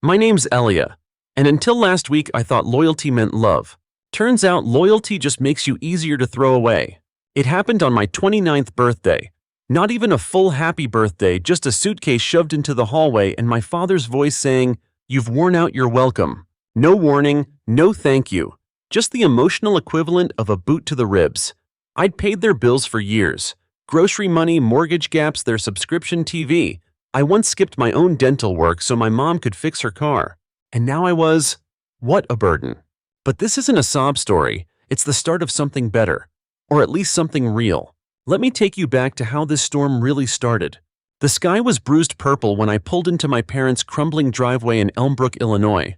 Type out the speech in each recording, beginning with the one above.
My name's AmITheA, and until last week I thought loyalty meant love. Turns out loyalty just makes you easier to throw away. It happened on my 29th birthday. Not even a full happy birthday, just a suitcase shoved into the hallway and my father's voice saying, "You've worn out your welcome." No warning, no thank you. Just the emotional equivalent of a boot to the ribs. I'd paid their bills for years. Grocery money, mortgage gaps, their subscription TV. I once skipped my own dental work so my mom could fix her car. And now I was… what a burden. But this isn't a sob story, it's the start of something better. Or at least something real. Let me take you back to how this storm really started. The sky was bruised purple when I pulled into my parents' crumbling driveway in Elmbrook, Illinois.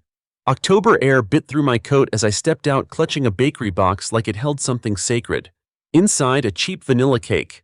October air bit through my coat as I stepped out clutching a bakery box like it held something sacred. Inside, a cheap vanilla cake.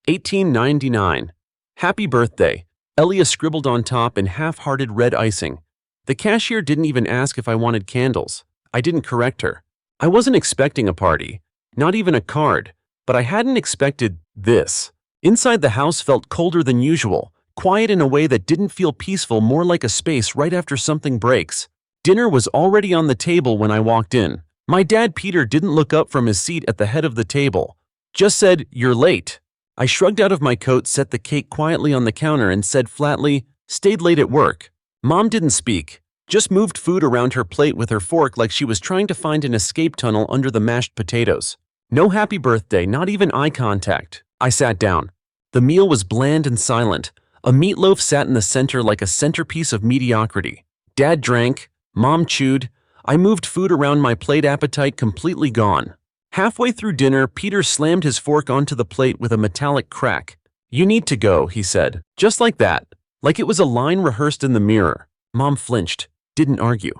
$18.99. Happy birthday, AmITheA scribbled on top in half-hearted red icing. The cashier didn't even ask if I wanted candles. I didn't correct her. I wasn't expecting a party, not even a card, but I hadn't expected this. Inside the house felt colder than usual, quiet in a way that didn't feel peaceful, more like a space right after something breaks. Dinner was already on the table when I walked in. My dad Peter didn't look up from his seat at the head of the table. Just said, "You're late." I shrugged out of my coat, set the cake quietly on the counter and said flatly, "Stayed late at work." Mom didn't speak, just moved food around her plate with her fork like she was trying to find an escape tunnel under the mashed potatoes. No happy birthday, not even eye contact. I sat down. The meal was bland and silent. A meatloaf sat in the center like a centerpiece of mediocrity. Dad drank, Mom chewed. I moved food around my plate, appetite completely gone. Halfway through dinner, Peter slammed his fork onto the plate with a metallic crack. "You need to go," he said. Just like that. Like it was a line rehearsed in the mirror. Mom flinched, didn't argue.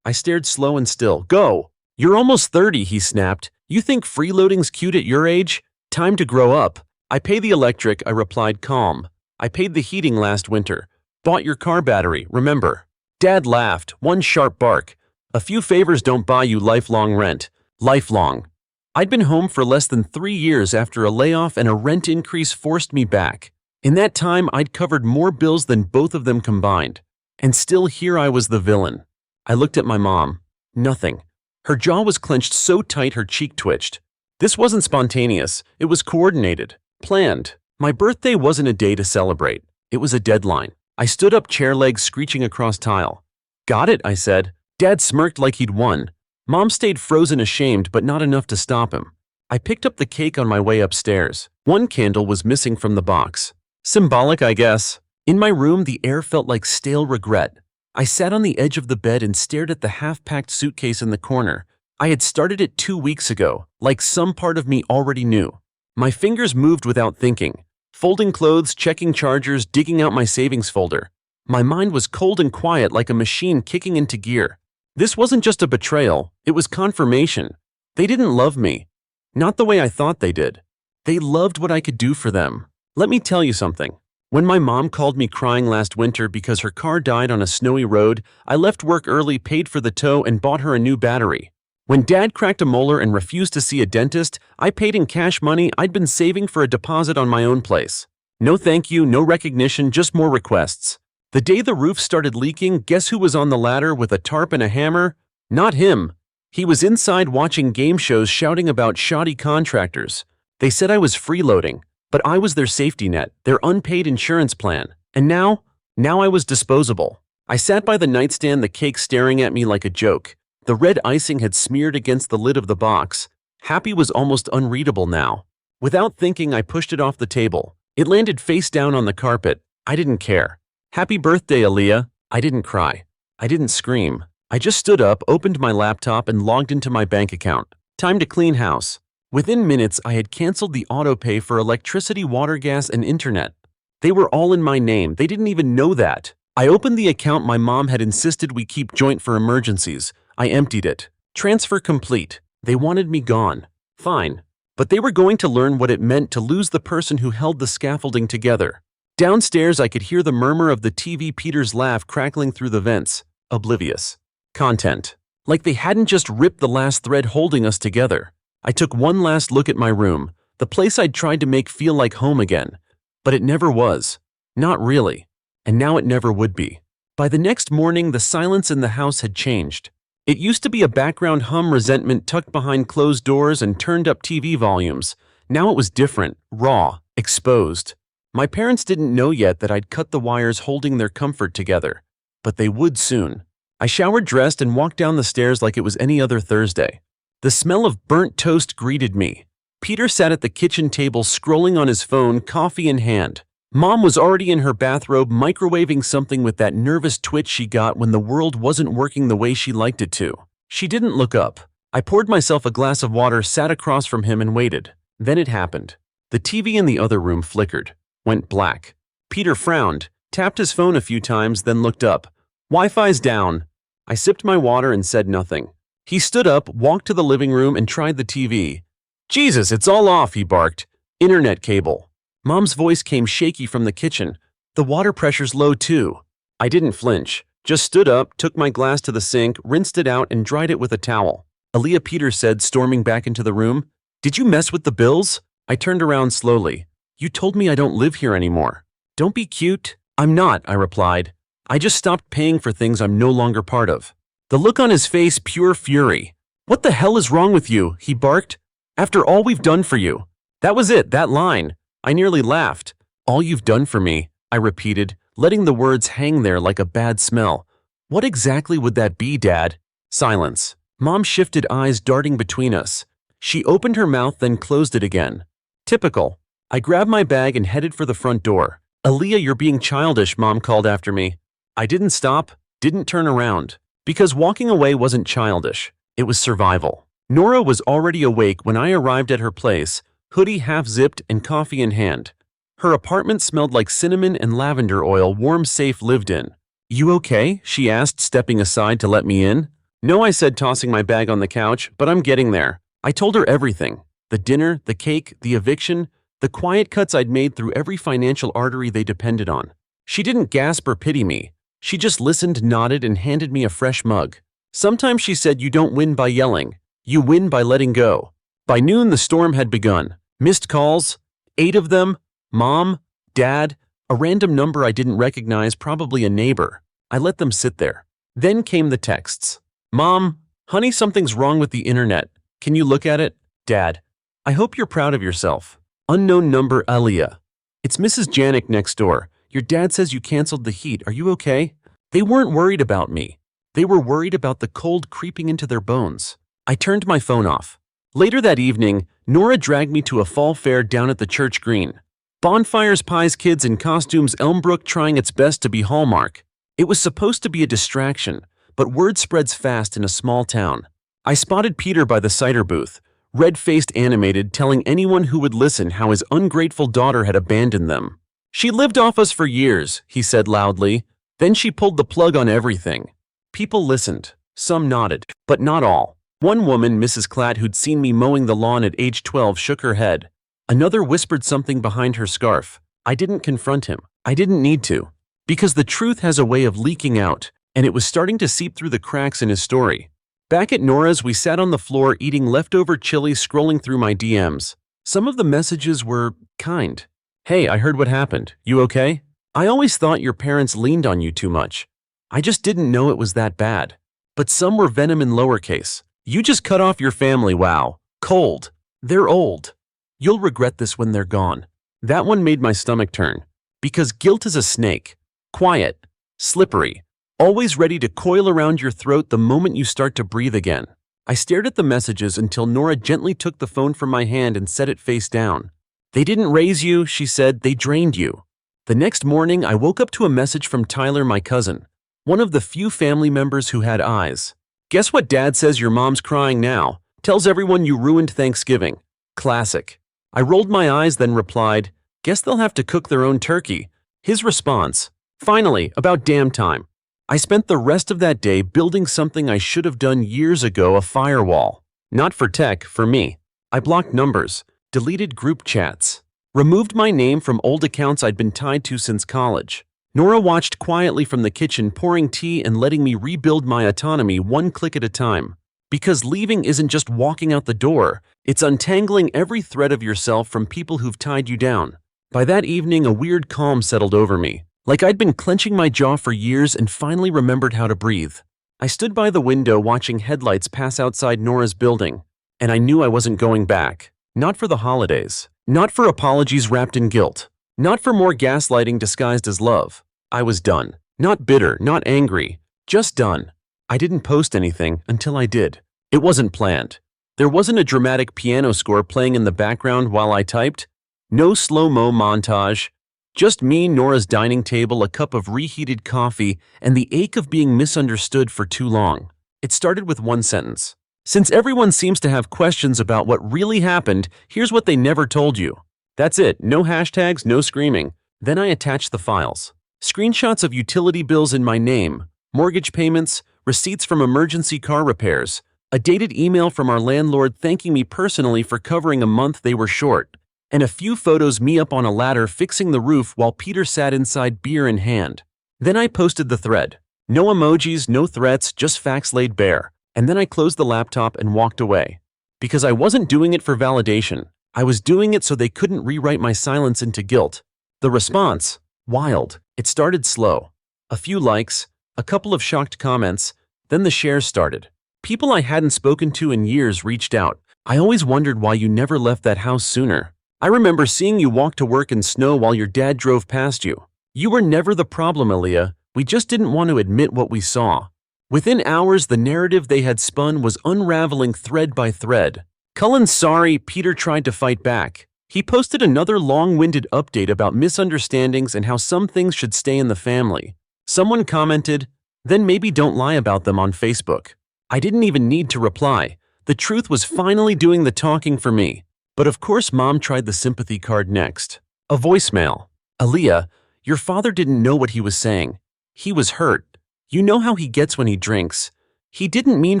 I stared slow and still. "Go! You're almost 30, he snapped. "You think freeloading's cute at your age? Time to grow up." "I pay the electric," I replied, calm. "I paid the heating last winter. Bought your car battery, remember?" Dad laughed, one sharp bark. "A few favors don't buy you lifelong rent." Lifelong. I'd been home for less than 3 years after a layoff and a rent increase forced me back. In that time, I'd covered more bills than both of them combined. And still here I was the villain. I looked at my mom. Nothing. Her jaw was clenched so tight her cheek twitched. This wasn't spontaneous, it was coordinated, planned. My birthday wasn't a day to celebrate, it was a deadline. I stood up, chair legs screeching across tile. "Got it," I said. Dad smirked like he'd won. Mom stayed frozen, ashamed, but not enough to stop him. I picked up the cake on my way upstairs. One candle was missing from the box. Symbolic, I guess. In my room, the air felt like stale regret. I sat on the edge of the bed and stared at the half-packed suitcase in the corner. I had started it 2 weeks ago, like some part of me already knew. My fingers moved without thinking. Folding clothes, checking chargers, digging out my savings folder. My mind was cold and quiet like a machine kicking into gear. This wasn't just a betrayal, it was confirmation. They didn't love me. Not the way I thought they did. They loved what I could do for them. Let me tell you something. When my mom called me crying last winter because her car died on a snowy road, I left work early, paid for the tow, and bought her a new battery. When Dad cracked a molar and refused to see a dentist, I paid in cash money I'd been saving for a deposit on my own place. No thank you, no recognition, just more requests. The day the roof started leaking, guess who was on the ladder with a tarp and a hammer? Not him. He was inside watching game shows shouting about shoddy contractors. They said I was freeloading, but I was their safety net, their unpaid insurance plan. And now I was disposable. I sat by the nightstand, the cake staring at me like a joke. The red icing had smeared against the lid of the box. Happy was almost unreadable now. Without thinking, I pushed it off the table. It landed face down on the carpet. I didn't care. "Happy birthday, AmITheA." I didn't cry. I didn't scream. I just stood up, opened my laptop, and logged into my bank account. Time to clean house. Within minutes, I had canceled the auto pay for electricity, water, gas, and internet. They were all in my name. They didn't even know that. I opened the account my mom had insisted we keep joint for emergencies. I emptied it. Transfer complete. They wanted me gone. Fine. But they were going to learn what it meant to lose the person who held the scaffolding together. Downstairs, I could hear the murmur of the TV, Peter's laugh crackling through the vents. Oblivious. Content. Like they hadn't just ripped the last thread holding us together. I took one last look at my room, the place I'd tried to make feel like home again. But it never was. Not really. And now it never would be. By the next morning, the silence in the house had changed. It used to be a background hum, resentment tucked behind closed doors and turned up TV volumes. Now it was different, raw, exposed. My parents didn't know yet that I'd cut the wires holding their comfort together, but they would soon. I showered, dressed, and walked down the stairs like it was any other Thursday. The smell of burnt toast greeted me. Peter sat at the kitchen table scrolling on his phone, coffee in hand. Mom was already in her bathrobe, microwaving something with that nervous twitch she got when the world wasn't working the way she liked it to. She didn't look up. I poured myself a glass of water, sat across from him, and waited. Then it happened. The TV in the other room flickered, went black. Peter frowned, tapped his phone a few times, then looked up. "Wi-Fi's down." I sipped my water and said nothing. He stood up, walked to the living room, and tried the TV. "Jesus, it's all off," he barked. "Internet cable." Mom's voice came shaky from the kitchen. "The water pressure's low too." I didn't flinch, just stood up, took my glass to the sink, rinsed it out, and dried it with a towel. "AmITheA," Peter said, storming back into the room. "Did you mess with the bills?" I turned around slowly. "You told me I don't live here anymore." "Don't be cute." "I'm not," I replied. "I just stopped paying for things I'm no longer part of." The look on his face, pure fury. "What the hell is wrong with you?" he barked. "After all we've done for you." That was it, that line. I nearly laughed. "All you've done for me," I repeated, letting the words hang there like a bad smell. "What exactly would that be, Dad?" Silence. Mom shifted, eyes darting between us. She opened her mouth, then closed it again. Typical. I grabbed my bag and headed for the front door. "AmITheA, you're being childish," Mom called after me. I didn't stop, didn't turn around. Because walking away wasn't childish. It was survival. Nora was already awake when I arrived at her place, hoodie half-zipped and coffee in hand. Her apartment smelled like cinnamon and lavender oil, warm, safe, lived in. "You okay?" she asked, stepping aside to let me in. "No," I said, tossing my bag on the couch, "but I'm getting there." I told her everything. The dinner, the cake, the eviction, the quiet cuts I'd made through every financial artery they depended on. She didn't gasp or pity me. She just listened, nodded, and handed me a fresh mug. Sometimes she said, "You don't win by yelling. You win by letting go." By noon, the storm had begun. Missed calls, 8 of them, Mom, Dad, a random number I didn't recognize, probably a neighbor. I let them sit there. Then came the texts. "Mom, honey, something's wrong with the internet. Can you look at it?" "Dad, I hope you're proud of yourself." Unknown number, AmITheA. "It's Mrs. Janik next door. Your dad says you canceled the heat. Are you okay?" They weren't worried about me. They were worried about the cold creeping into their bones. I turned my phone off. Later that evening, Nora dragged me to a fall fair down at the church green. Bonfires, pies, kids in costumes, Elmbrook trying its best to be Hallmark. It was supposed to be a distraction, but word spreads fast in a small town. I spotted Peter by the cider booth, red-faced, animated, telling anyone who would listen how his ungrateful daughter had abandoned them. "She lived off us for years," he said loudly. Then she pulled the plug on everything. People listened. Some nodded, but not all. One woman, Mrs. Clatt, who'd seen me mowing the lawn at age 12, shook her head. Another whispered something behind her scarf. I didn't confront him. I didn't need to. Because the truth has a way of leaking out, and it was starting to seep through the cracks in his story. Back at Nora's, we sat on the floor eating leftover chili, scrolling through my DMs. Some of the messages were kind. "Hey, I heard what happened. You okay? I always thought your parents leaned on you too much. I just didn't know it was that bad." But some were venom in lowercase. "You just cut off your family, wow. Cold. They're old. You'll regret this when they're gone." That one made my stomach turn. Because guilt is a snake. Quiet. Slippery. Always ready to coil around your throat the moment you start to breathe again. I stared at the messages until Nora gently took the phone from my hand and set it face down. "They didn't raise you," she said. "They drained you." The next morning, I woke up to a message from Tyler, my cousin, one of the few family members who had eyes. "Guess what Dad says? Your mom's crying now. Tells everyone you ruined Thanksgiving." Classic. I rolled my eyes, then replied, "Guess they'll have to cook their own turkey." His response, "Finally, about damn time." I spent the rest of that day building something I should have done years ago, a firewall. Not for tech, for me. I blocked numbers, deleted group chats, removed my name from old accounts I'd been tied to since college. Nora watched quietly from the kitchen, pouring tea and letting me rebuild my autonomy one click at a time. Because leaving isn't just walking out the door, it's untangling every thread of yourself from people who've tied you down. By that evening, a weird calm settled over me, Like I'd been clenching my jaw for years and finally remembered how to breathe. I stood by the window watching headlights pass outside Nora's building, and I knew I wasn't going back. Not for the holidays. Not for apologies wrapped in guilt. Not for more gaslighting disguised as love. I was done. Not bitter, not angry. Just done. I didn't post anything until I did. It wasn't planned. There wasn't a dramatic piano score playing in the background while I typed. No slow-mo montage. Just me, Nora's dining table, a cup of reheated coffee, and the ache of being misunderstood for too long. It started with one sentence. Since everyone seems to have questions about what really happened, here's what they never told you. That's it. No hashtags, no screaming. Then I attached the files. Screenshots of utility bills in my name, mortgage payments, receipts from emergency car repairs, a dated email from our landlord thanking me personally for covering a month they were short, and a few photos me up on a ladder fixing the roof while Peter sat inside, beer in hand. Then I posted the thread. No emojis, no threats, just facts laid bare. And then I closed the laptop and walked away. Because I wasn't doing it for validation. I was doing it so they couldn't rewrite my silence into guilt. The response? Wild. It started slow. A few likes, a couple of shocked comments, then the shares started. People I hadn't spoken to in years reached out. I always wondered why you never left that house sooner. I remember seeing you walk to work in snow while your dad drove past you. You were never the problem, AmITheA. We just didn't want to admit what we saw. Within hours, the narrative they had spun was unraveling thread by thread. Cullen's sorry, Peter tried to fight back. He posted another long-winded update about misunderstandings and how some things should stay in the family. Someone commented, then maybe don't lie about them on Facebook. I didn't even need to reply. The truth was finally doing the talking for me. But of course Mom tried the sympathy card next. A voicemail. AmITheA, your father didn't know what he was saying. He was hurt. You know how he gets when he drinks. He didn't mean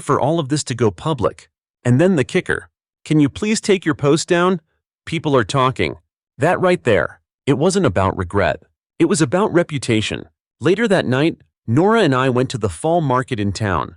for all of this to go public. And then the kicker. Can you please take your post down? People are talking. That right there. It wasn't about regret. It was about reputation. Later that night, Nora and I went to the fall market in town.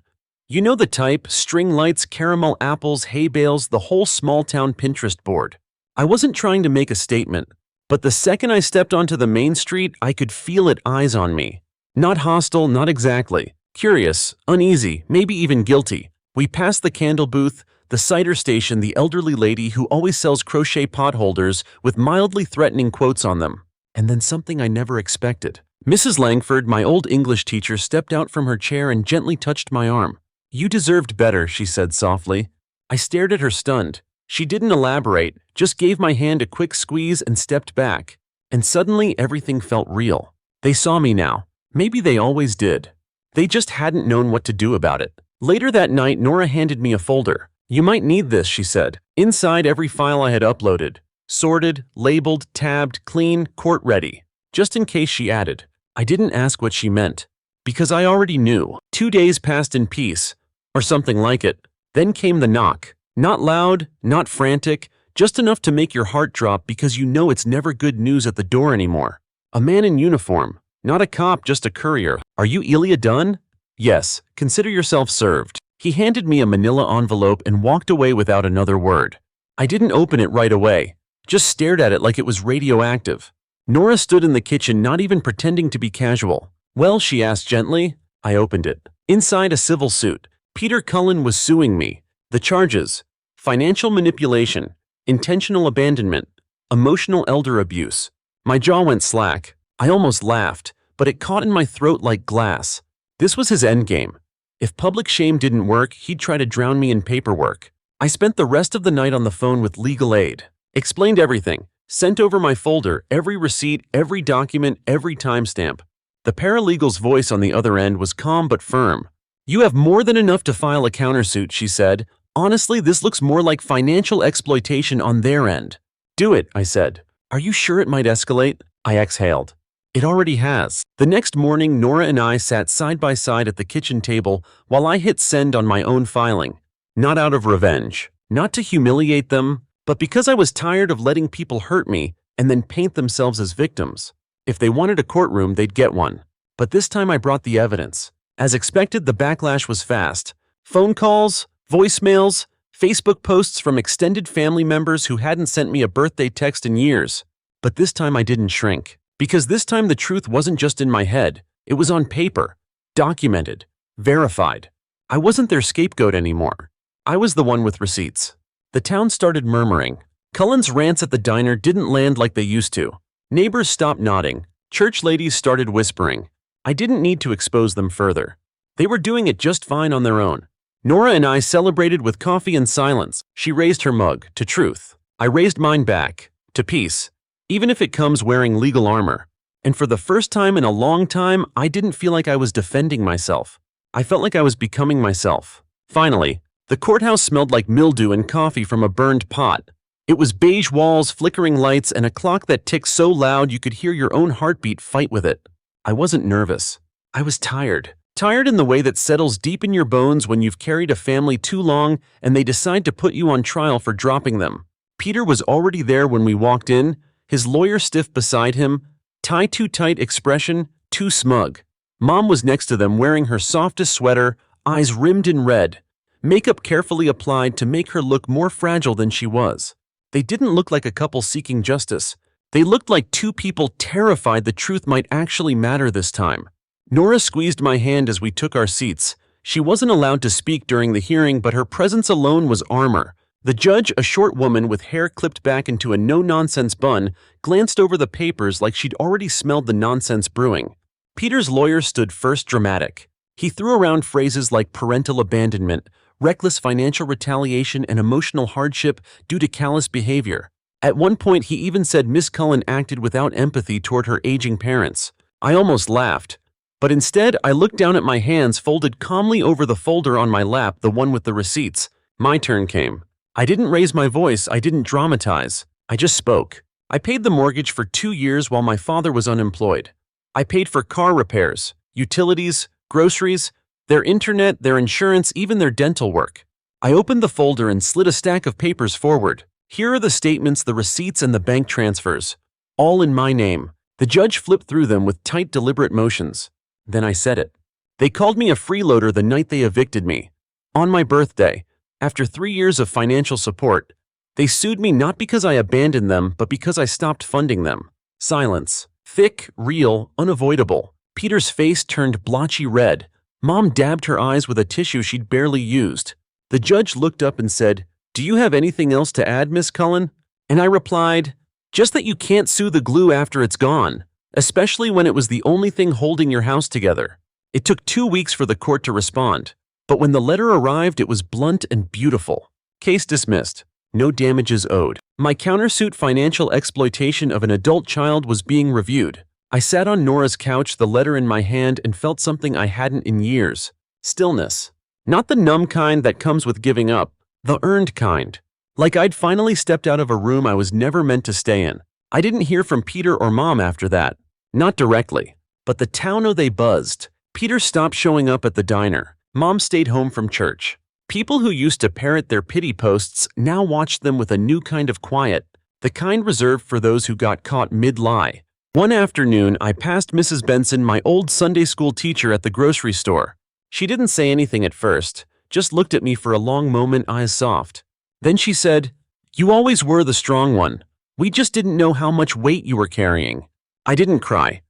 You know the type, string lights, caramel apples, hay bales, the whole small-town Pinterest board. I wasn't trying to make a statement, but the second I stepped onto the main street, I could feel it eyes on me. Not hostile, not exactly. Curious, uneasy, maybe even guilty. We passed the candle booth, the cider station, the elderly lady who always sells crochet pot holders with mildly threatening quotes on them. And then something I never expected. Mrs. Langford, my old English teacher, stepped out from her chair and gently touched my arm. You deserved better, she said softly. I stared at her stunned. She didn't elaborate, just gave my hand a quick squeeze and stepped back. And suddenly everything felt real. They saw me now. Maybe they always did. They just hadn't known what to do about it. Later that night, Nora handed me a folder. You might need this, she said. Inside every file I had uploaded. Sorted, labeled, tabbed, clean, court-ready. Just in case, she added. I didn't ask what she meant. Because I already knew. 2 days passed in peace. Or something like it. Then came the knock. Not loud, not frantic, just enough to make your heart drop because you know it's never good news at the door anymore. A man in uniform. Not a cop, just a courier. Are you AmITheA done? Yes, consider yourself served. He handed me a manila envelope and walked away without another word. I didn't open it right away, just stared at it like it was radioactive. Nora stood in the kitchen, not even pretending to be casual. Well, she asked gently. I opened it. Inside a civil suit. Peter Cullen was suing me. The charges: financial manipulation, intentional abandonment, emotional elder abuse. My jaw went slack. I almost laughed, but it caught in my throat like glass. This was his endgame. If public shame didn't work, he'd try to drown me in paperwork. I spent the rest of the night on the phone with legal aid. Explained everything. Sent over my folder, every receipt, every document, every timestamp. The paralegal's voice on the other end was calm but firm. You have more than enough to file a countersuit, she said. Honestly, this looks more like financial exploitation on their end. Do it, I said. Are you sure it might escalate? I exhaled. It already has. The next morning, Nora and I sat side by side at the kitchen table while I hit send on my own filing. Not out of revenge, not to humiliate them, but because I was tired of letting people hurt me and then paint themselves as victims. If they wanted a courtroom, they'd get one. But this time I brought the evidence. As expected, the backlash was fast. Phone calls, voicemails, Facebook posts from extended family members who hadn't sent me a birthday text in years. But this time I didn't shrink. Because this time the truth wasn't just in my head, it was on paper, documented, verified. I wasn't their scapegoat anymore. I was the one with receipts. The town started murmuring. Cullen's rants at the diner didn't land like they used to. Neighbors stopped nodding. Church ladies started whispering. I didn't need to expose them further. They were doing it just fine on their own. Nora and I celebrated with coffee and silence. She raised her mug to truth. I raised mine back to peace, even if it comes wearing legal armor. And for the first time in a long time, I didn't feel like I was defending myself. I felt like I was becoming myself. Finally, the courthouse smelled like mildew and coffee from a burned pot. It was beige walls, flickering lights, and a clock that ticked so loud you could hear your own heartbeat fight with it. I wasn't nervous. I was tired. Tired in the way that settles deep in your bones when you've carried a family too long and they decide to put you on trial for dropping them. Peter was already there when we walked in, his lawyer stiff beside him, tie too tight expression, too smug. Mom was next to them wearing her softest sweater, eyes rimmed in red, makeup carefully applied to make her look more fragile than she was. They didn't look like a couple seeking justice. They looked like two people terrified the truth might actually matter this time. Nora squeezed my hand as we took our seats. She wasn't allowed to speak during the hearing, but her presence alone was armor. The judge, a short woman with hair clipped back into a no-nonsense bun, glanced over the papers like she'd already smelled the nonsense brewing. Peter's lawyer stood first, dramatic. He threw around phrases like parental abandonment, reckless financial retaliation, and emotional hardship due to callous behavior. At one point, he even said Miss Cullen acted without empathy toward her aging parents. I almost laughed. But instead, I looked down at my hands folded calmly over the folder on my lap, the one with the receipts. My turn came. I didn't raise my voice, I didn't dramatize. I just spoke. I paid the mortgage for 2 years while my father was unemployed. I paid for car repairs, utilities, groceries, their internet, their insurance, even their dental work. I opened the folder and slid a stack of papers forward. Here are the statements, the receipts, and the bank transfers. All in my name. The judge flipped through them with tight, deliberate motions. Then I said it. They called me a freeloader the night they evicted me. On my birthday, after 3 years of financial support, they sued me not because I abandoned them, but because I stopped funding them. Silence. Thick, real, unavoidable. Peter's face turned blotchy red. Mom dabbed her eyes with a tissue she'd barely used. The judge looked up and said, "Do you have anything else to add, Miss Cullen?" And I replied, "Just that you can't sue the glue after it's gone. Especially when it was the only thing holding your house together." It took 2 weeks for the court to respond, but when the letter arrived, it was blunt and beautiful. Case dismissed. No damages owed. My countersuit, financial exploitation of an adult child, was being reviewed. I sat on Nora's couch, the letter in my hand, and felt something I hadn't in years. Stillness. Not the numb kind that comes with giving up, the earned kind. Like I'd finally stepped out of a room I was never meant to stay in. I didn't hear from Peter or Mom after that. Not directly. But the town, they buzzed. Peter stopped showing up at the diner. Mom stayed home from church. People who used to parrot their pity posts now watched them with a new kind of quiet, the kind reserved for those who got caught mid-lie. One afternoon, I passed Mrs. Benson, my old Sunday school teacher, at the grocery store. She didn't say anything at first, just looked at me for a long moment, eyes soft. Then she said, "You always were the strong one. We just didn't know how much weight you were carrying." I didn't cry,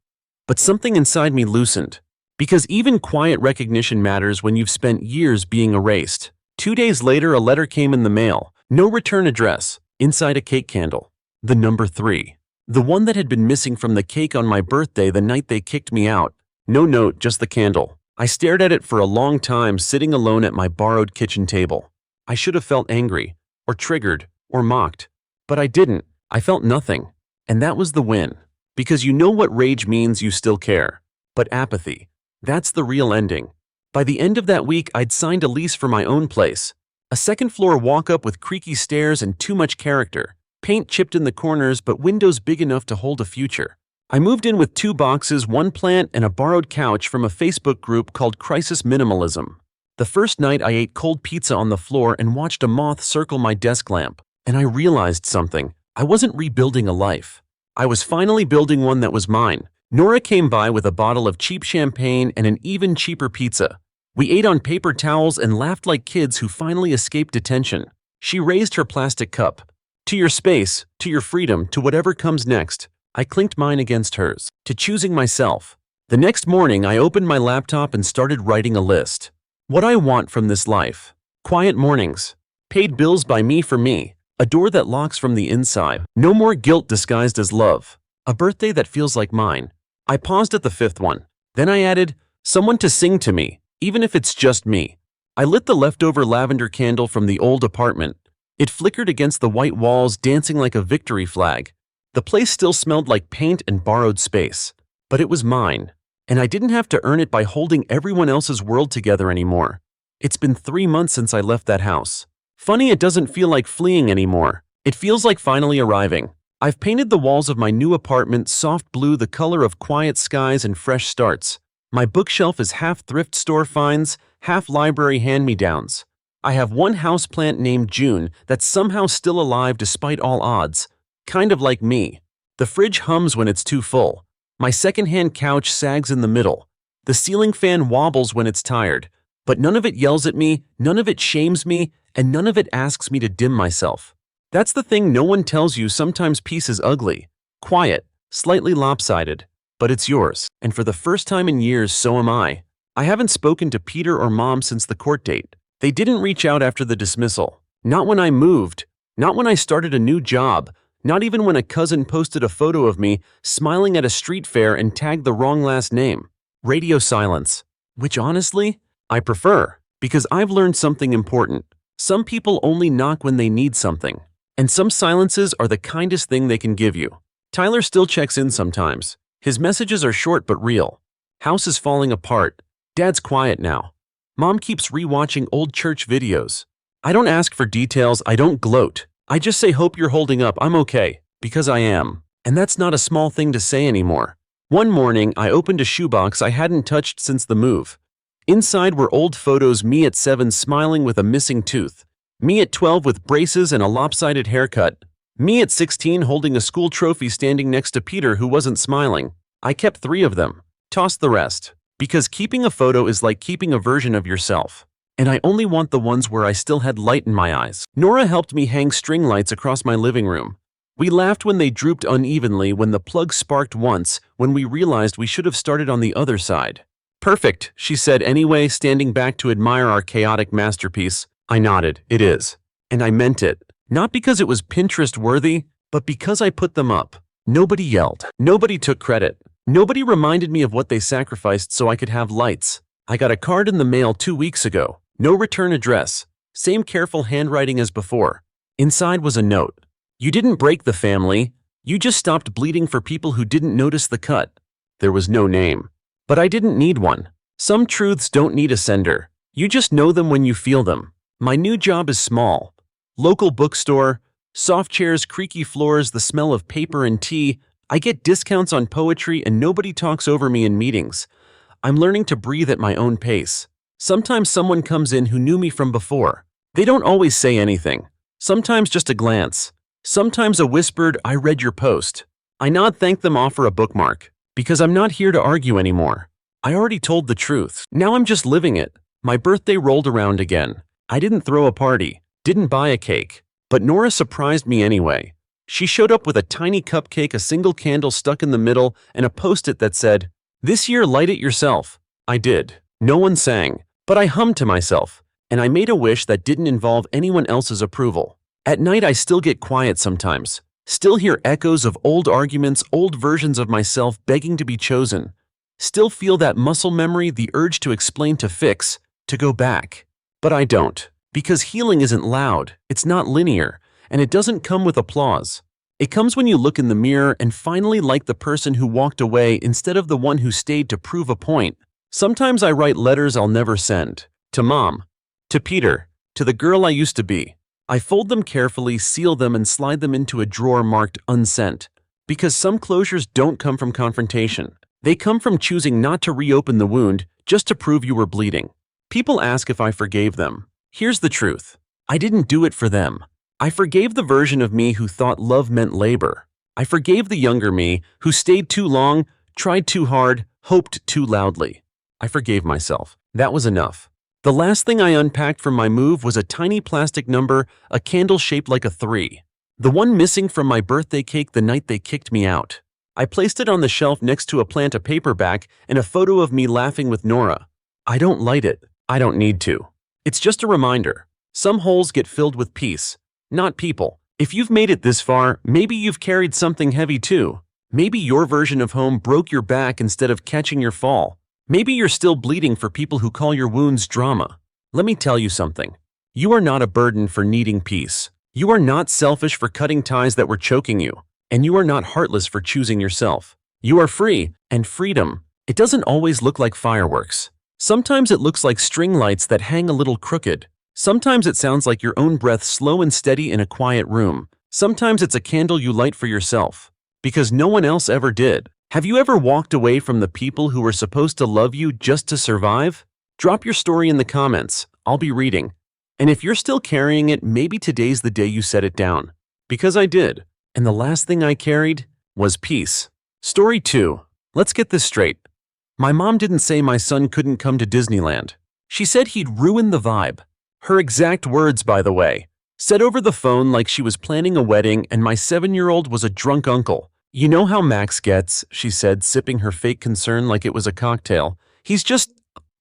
but something inside me loosened. Because even quiet recognition matters when you've spent years being erased. 2 days later, a letter came in the mail. No return address. Inside a cake candle. The number 3. The one that had been missing from the cake on my birthday the night they kicked me out. No note, just the candle. I stared at it for a long time, sitting alone at my borrowed kitchen table. I should have felt angry, or triggered, or mocked. But I didn't. I felt nothing. And that was the win. Because you know what rage means, you still care. But apathy. That's the real ending. By the end of that week, I'd signed a lease for my own place. A second-floor walk-up with creaky stairs and too much character. Paint chipped in the corners, but windows big enough to hold a future. I moved in with 2 boxes, 1 plant, and a borrowed couch from a Facebook group called Crisis Minimalism. The first night, I ate cold pizza on the floor and watched a moth circle my desk lamp. And I realized something. I wasn't rebuilding a life. I was finally building one that was mine. Nora came by with a bottle of cheap champagne and an even cheaper pizza. We ate on paper towels and laughed like kids who finally escaped detention. She raised her plastic cup. To your space, to your freedom, to whatever comes next. I clinked mine against hers, to choosing myself. The next morning, I opened my laptop and started writing a list. What I want from this life. Quiet mornings. Paid bills by me for me. A door that locks from the inside. No more guilt disguised as love. A birthday that feels like mine. I paused at the fifth one. Then I added, someone to sing to me, even if it's just me. I lit the leftover lavender candle from the old apartment. It flickered against the white walls, dancing like a victory flag. The place still smelled like paint and borrowed space. But it was mine. And I didn't have to earn it by holding everyone else's world together anymore. It's been 3 months since I left that house. Funny, it doesn't feel like fleeing anymore. It feels like finally arriving. I've painted the walls of my new apartment soft blue, the color of quiet skies and fresh starts. My bookshelf is half thrift store finds, half library hand-me-downs. I have one houseplant named June that's somehow still alive despite all odds. Kind of like me. The fridge hums when it's too full. My secondhand couch sags in the middle. The ceiling fan wobbles when it's tired. But none of it yells at me, none of it shames me, and none of it asks me to dim myself. That's the thing no one tells you. Sometimes peace is ugly, quiet, slightly lopsided, but it's yours. And for the first time in years, so am I. I haven't spoken to Peter or Mom since the court date. They didn't reach out after the dismissal. Not when I moved. Not when I started a new job. Not even when a cousin posted a photo of me smiling at a street fair and tagged the wrong last name. Radio silence. Which honestly, I prefer, because I've learned something important. Some people only knock when they need something. And some silences are the kindest thing they can give you. Tyler still checks in sometimes. His messages are short but real. House is falling apart. Dad's quiet now. Mom keeps rewatching old church videos. I don't ask for details, I don't gloat. I just say, hope you're holding up, I'm okay. Because I am. And that's not a small thing to say anymore. One morning, I opened a shoebox I hadn't touched since the move. Inside were old photos, me at 7 smiling with a missing tooth. Me at 12 with braces and a lopsided haircut. Me at 16 holding a school trophy standing next to Peter who wasn't smiling. I kept 3 of them. Tossed the rest. Because keeping a photo is like keeping a version of yourself. And I only want the ones where I still had light in my eyes. Nora helped me hang string lights across my living room. We laughed when they drooped unevenly, when the plug sparked once, when we realized we should have started on the other side. Perfect, she said anyway, standing back to admire our chaotic masterpiece. I nodded, it is. And I meant it. Not because it was Pinterest-worthy, but because I put them up. Nobody yelled. Nobody took credit. Nobody reminded me of what they sacrificed so I could have lights. I got a card in the mail 2 weeks ago. No return address. Same careful handwriting as before. Inside was a note. You didn't break the family. You just stopped bleeding for people who didn't notice the cut. There was no name. But I didn't need one. Some truths don't need a sender. You just know them when you feel them. My new job is small. Local bookstore, soft chairs, creaky floors, the smell of paper and tea. I get discounts on poetry and nobody talks over me in meetings. I'm learning to breathe at my own pace. Sometimes someone comes in who knew me from before. They don't always say anything. Sometimes just a glance. Sometimes a whispered, I read your post. I nod, thank them, offer a bookmark. Because I'm not here to argue anymore. I already told the truth. Now I'm just living it. My birthday rolled around again. I didn't throw a party. Didn't buy a cake. But Nora surprised me anyway. She showed up with a tiny cupcake, a single candle stuck in the middle, and a post-it that said, "This year light it yourself." I did. No one sang. But I hummed to myself, and I made a wish that didn't involve anyone else's approval. At night I still get quiet sometimes, still hear echoes of old arguments, old versions of myself begging to be chosen. Still feel that muscle memory, the urge to explain, to fix, to go back. But I don't, because healing isn't loud, it's not linear, and it doesn't come with applause. It comes when you look in the mirror and finally like the person who walked away instead of the one who stayed to prove a point. Sometimes I write letters I'll never send. To Mom. To Peter. To the girl I used to be. I fold them carefully, seal them, and slide them into a drawer marked unsent. Because some closures don't come from confrontation. They come from choosing not to reopen the wound, just to prove you were bleeding. People ask if I forgave them. Here's the truth. I didn't do it for them. I forgave the version of me who thought love meant labor. I forgave the younger me who stayed too long, tried too hard, hoped too loudly. I forgave myself. That was enough. The last thing I unpacked from my move was a tiny plastic number, a candle shaped like a 3. The one missing from my birthday cake the night they kicked me out. I placed it on the shelf next to a plant, a paperback, and a photo of me laughing with Nora. I don't light it. I don't need to. It's just a reminder. Some holes get filled with peace, not people. If you've made it this far, maybe you've carried something heavy too. Maybe your version of home broke your back instead of catching your fall. Maybe you're still bleeding for people who call your wounds drama. Let me tell you something. You are not a burden for needing peace. You are not selfish for cutting ties that were choking you. And you are not heartless for choosing yourself. You are free, and freedom, it doesn't always look like fireworks. Sometimes it looks like string lights that hang a little crooked. Sometimes it sounds like your own breath slow and steady in a quiet room. Sometimes it's a candle you light for yourself. Because no one else ever did. Have you ever walked away from the people who were supposed to love you just to survive? Drop your story in the comments. I'll be reading. And if you're still carrying it, maybe today's the day you set it down. Because I did. And the last thing I carried was peace. Story 2. Let's get this straight. My mom didn't say my son couldn't come to Disneyland. She said he'd ruin the vibe. Her exact words, by the way. Said over the phone like she was planning a wedding and my 7-year-old was a drunk uncle. You know how Max gets, she said, sipping her fake concern like it was a cocktail. He's just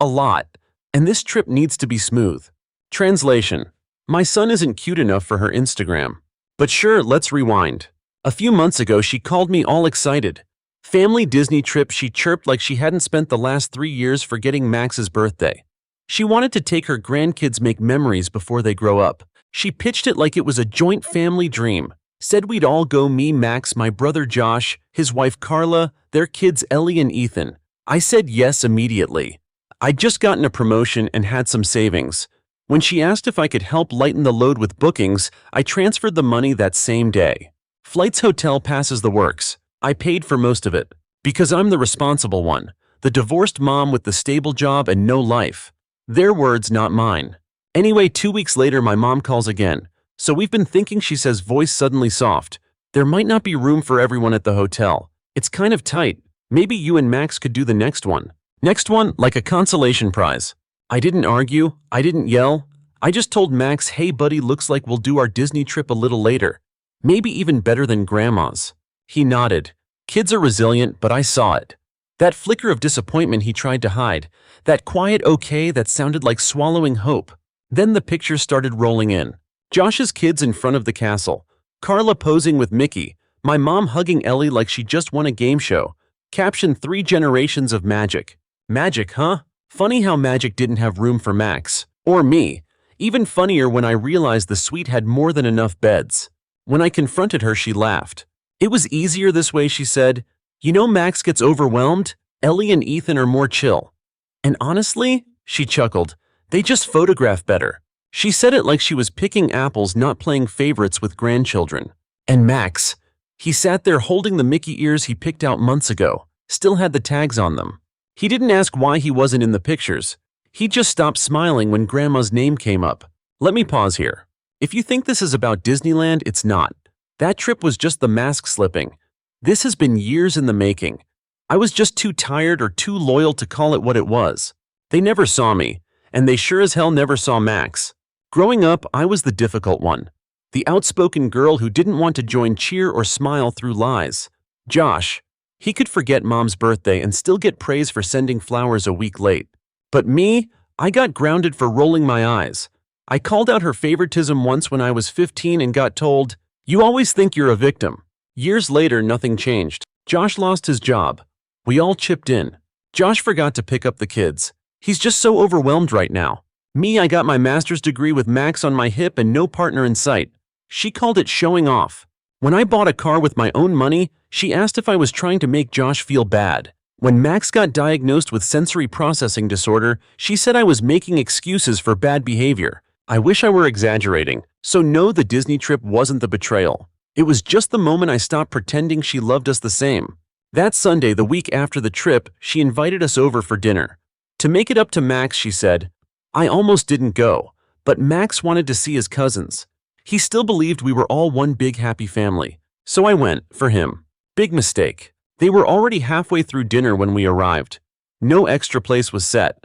a lot. And this trip needs to be smooth. Translation. My son isn't cute enough for her Instagram. But sure, let's rewind. A few months ago, she called me all excited. Family Disney trip, she chirped like she hadn't spent the last 3 years forgetting Max's birthday. She wanted to take her grandkids make memories before they grow up. She pitched it like it was a joint family dream. Said we'd all go, me, Max, my brother Josh, his wife Carla, their kids Ellie and Ethan. I said yes immediately. I'd just gotten a promotion and had some savings. When she asked if I could help lighten the load with bookings, I transferred the money that same day. Flights, hotel passes, the works. I paid for most of it. Because I'm the responsible one. The divorced mom with the stable job and no life. Their words, not mine. Anyway, 2 weeks later, my mom calls again. So we've been thinking, she says, voice suddenly soft. There might not be room for everyone at the hotel. It's kind of tight. Maybe you and Max could do the next one. Next one, like a consolation prize. I didn't argue, I didn't yell. I just told Max, hey buddy, looks like we'll do our Disney trip a little later. Maybe even better than grandma's. He nodded. Kids are resilient, but I saw it. That flicker of disappointment he tried to hide. That quiet okay that sounded like swallowing hope. Then the pictures started rolling in. Josh's kids in front of the castle. Carla posing with Mickey. My mom hugging Ellie like she just won a game show. Caption, 3 generations of magic. Magic, huh? Funny how magic didn't have room for Max. Or me. Even funnier when I realized the suite had more than enough beds. When I confronted her, she laughed. It was easier this way, she said. You know, Max gets overwhelmed. Ellie and Ethan are more chill. And honestly, she chuckled, they just photograph better. She said it like she was picking apples, not playing favorites with grandchildren. And Max, he sat there holding the Mickey ears he picked out months ago, still had the tags on them. He didn't ask why he wasn't in the pictures. He just stopped smiling when Grandma's name came up. Let me pause here. If you think this is about Disneyland, it's not. That trip was just the mask slipping. This has been years in the making. I was just too tired or too loyal to call it what it was. They never saw me, and they sure as hell never saw Max. Growing up, I was the difficult one. The outspoken girl who didn't want to join cheer or smile through lies. Josh, he could forget mom's birthday and still get praise for sending flowers a week late. But me, I got grounded for rolling my eyes. I called out her favoritism once when I was 15 and got told, you always think you're a victim. Years later, nothing changed. Josh lost his job. We all chipped in. Josh forgot to pick up the kids. He's just so overwhelmed right now. Me, I got my master's degree with Max on my hip and no partner in sight. She called it showing off. When I bought a car with my own money, she asked if I was trying to make Josh feel bad. When Max got diagnosed with sensory processing disorder, she said I was making excuses for bad behavior. I wish I were exaggerating. So no, the Disney trip wasn't the betrayal. It was just the moment I stopped pretending she loved us the same. That Sunday, the week after the trip, she invited us over for dinner. To make it up to Max, she said, I almost didn't go, but Max wanted to see his cousins. He still believed we were all one big happy family. So I went, for him. Big mistake. They were already halfway through dinner when we arrived. No extra place was set.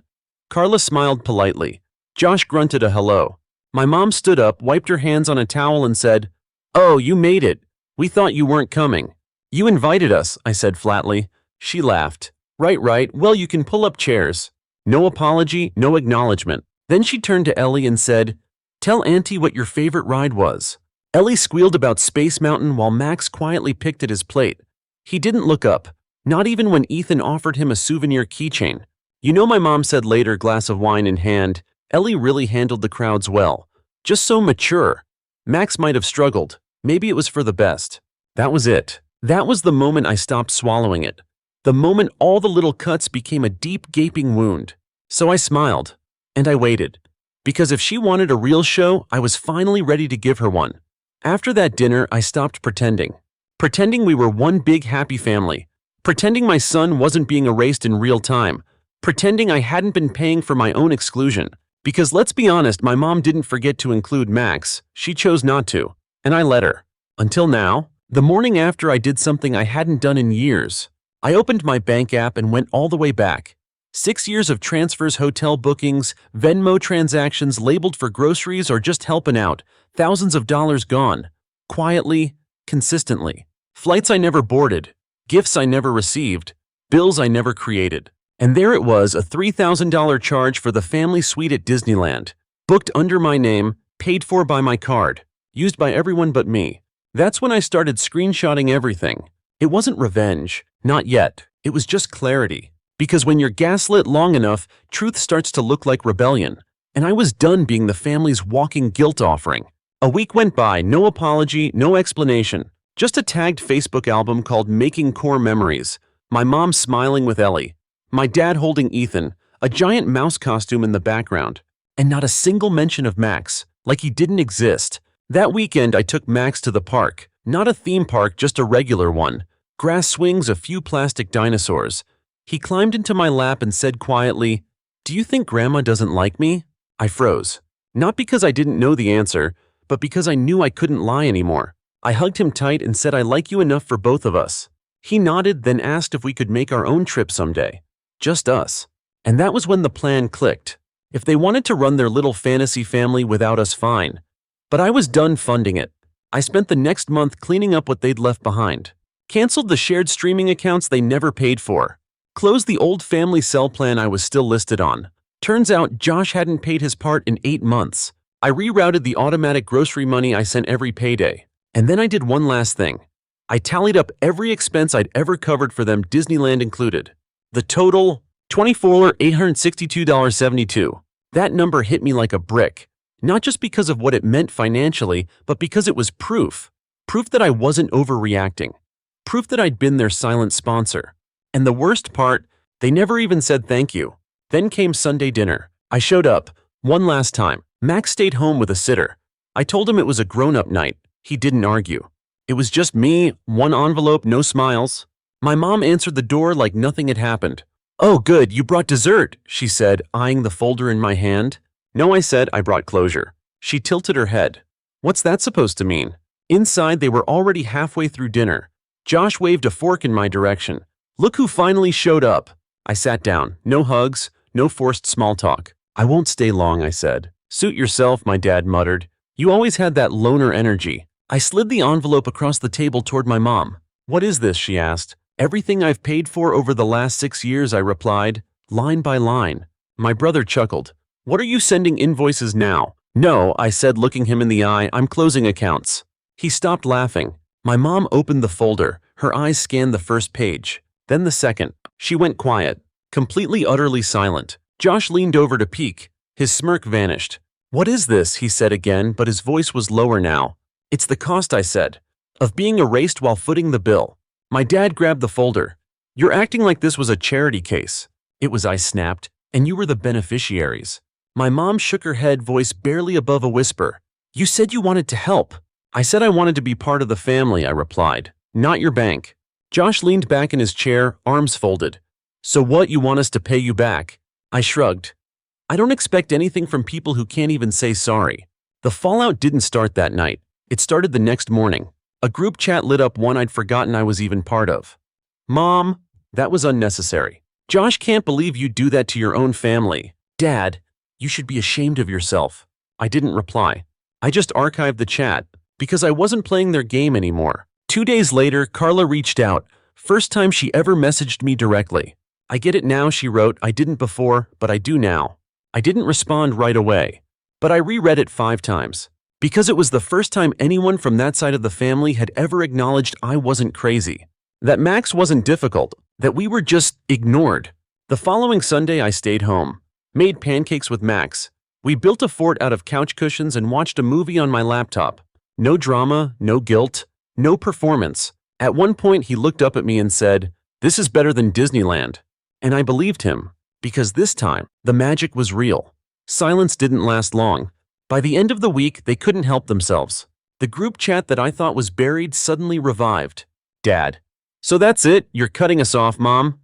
Carla smiled politely. Josh grunted a hello. My mom stood up, wiped her hands on a towel and said, Oh, you made it. We thought you weren't coming. You invited us, I said flatly. She laughed. Right, well you can pull up chairs. No apology, no acknowledgement. Then she turned to Ellie and said, Tell Auntie what your favorite ride was. Ellie squealed about Space Mountain while Max quietly picked at his plate. He didn't look up, not even when Ethan offered him a souvenir keychain. You know, my mom said later, glass of wine in hand, Ellie really handled the crowds well. Just so mature. Max might have struggled. Maybe it was for the best. That was it. That was the moment I stopped swallowing it. The moment all the little cuts became a deep, gaping wound. So I smiled. And I waited. Because if she wanted a real show, I was finally ready to give her one. After that dinner, I stopped pretending. Pretending we were one big happy family. Pretending my son wasn't being erased in real time. Pretending I hadn't been paying for my own exclusion. Because let's be honest, my mom didn't forget to include Max. She chose not to. And I let her. Until now, the morning after, I did something I hadn't done in years. I opened my bank app and went all the way back. 6 years of transfers, hotel bookings, Venmo transactions labeled for groceries or just helping out. Thousands of dollars gone. Quietly, consistently. Flights I never boarded. Gifts I never received. Bills I never created. And there it was, a $3,000 charge for the family suite at Disneyland. Booked under my name, paid for by my card. Used by everyone but me. That's when I started screenshotting everything. It wasn't revenge. Not yet. It was just clarity. Because when you're gaslit long enough, truth starts to look like rebellion. And I was done being the family's walking guilt offering. A week went by, no apology, no explanation. Just a tagged Facebook album called Making Core Memories. My mom smiling with Ellie. My dad holding Ethan, a giant mouse costume in the background. And not a single mention of Max, like he didn't exist. That weekend I took Max to the park. Not a theme park, just a regular one. Grass swings, a few plastic dinosaurs. He climbed into my lap and said quietly, Do you think Grandma doesn't like me? I froze. Not because I didn't know the answer, but because I knew I couldn't lie anymore. I hugged him tight and said I like you enough for both of us. He nodded, then asked if we could make our own trip someday. Just us. And that was when the plan clicked. If they wanted to run their little fantasy family without us, fine. But I was done funding it. I spent the next month cleaning up what they'd left behind. Canceled the shared streaming accounts they never paid for. Closed the old family cell plan I was still listed on. Turns out Josh hadn't paid his part in 8 months. I rerouted the automatic grocery money I sent every payday. And then I did one last thing. I tallied up every expense I'd ever covered for them, Disneyland included. The total, $24,862.72. That number hit me like a brick. Not just because of what it meant financially, but because it was proof. Proof that I wasn't overreacting. Proof that I'd been their silent sponsor. And the worst part, they never even said thank you. Then came Sunday dinner. I showed up, one last time. Max stayed home with a sitter. I told him it was a grown-up night. He didn't argue. It was just me, one envelope, no smiles. My mom answered the door like nothing had happened. Oh good, you brought dessert, she said, eyeing the folder in my hand. No, I said, I brought closure. She tilted her head. What's that supposed to mean? Inside, they were already halfway through dinner. Josh waved a fork in my direction. Look who finally showed up. I sat down. No hugs, no forced small talk. I won't stay long, I said. Suit yourself, my dad muttered. You always had that loner energy. I slid the envelope across the table toward my mom. What is this, she asked. Everything I've paid for over the last 6 years, I replied, line by line. My brother chuckled. What are you sending invoices now? No, I said, looking him in the eye, I'm closing accounts. He stopped laughing. My mom opened the folder. Her eyes scanned the first page. Then the second. She went quiet, completely, utterly silent. Josh leaned over to peek. His smirk vanished. What is this? He said again, but his voice was lower now. It's the cost, I said, of being erased while footing the bill. My dad grabbed the folder. You're acting like this was a charity case. It was, I snapped, and you were the beneficiaries. My mom shook her head, voice barely above a whisper. You said you wanted to help. I said I wanted to be part of the family, I replied. Not your bank. Josh leaned back in his chair, arms folded. So what, you want us to pay you back? I shrugged. I don't expect anything from people who can't even say sorry. The fallout didn't start that night. It started the next morning. A group chat lit up, one I'd forgotten I was even part of. Mom, that was unnecessary. Josh can't believe you do that to your own family. Dad, you should be ashamed of yourself. I didn't reply. I just archived the chat, because I wasn't playing their game anymore. 2 days later, Carla reached out. First time she ever messaged me directly. "I get it now," she wrote. "I didn't before, but I do now." I didn't respond right away, but I reread it 5 times. Because it was the first time anyone from that side of the family had ever acknowledged I wasn't crazy. That Max wasn't difficult, that we were just ignored. The following Sunday I stayed home, made pancakes with Max. We built a fort out of couch cushions and watched a movie on my laptop. No drama, no guilt, no performance. At one point he looked up at me and said, "This is better than Disneyland." And I believed him, because this time, the magic was real. Silence didn't last long. By the end of the week, they couldn't help themselves. The group chat that I thought was buried suddenly revived. "Dad. So that's it? You're cutting us off, Mom?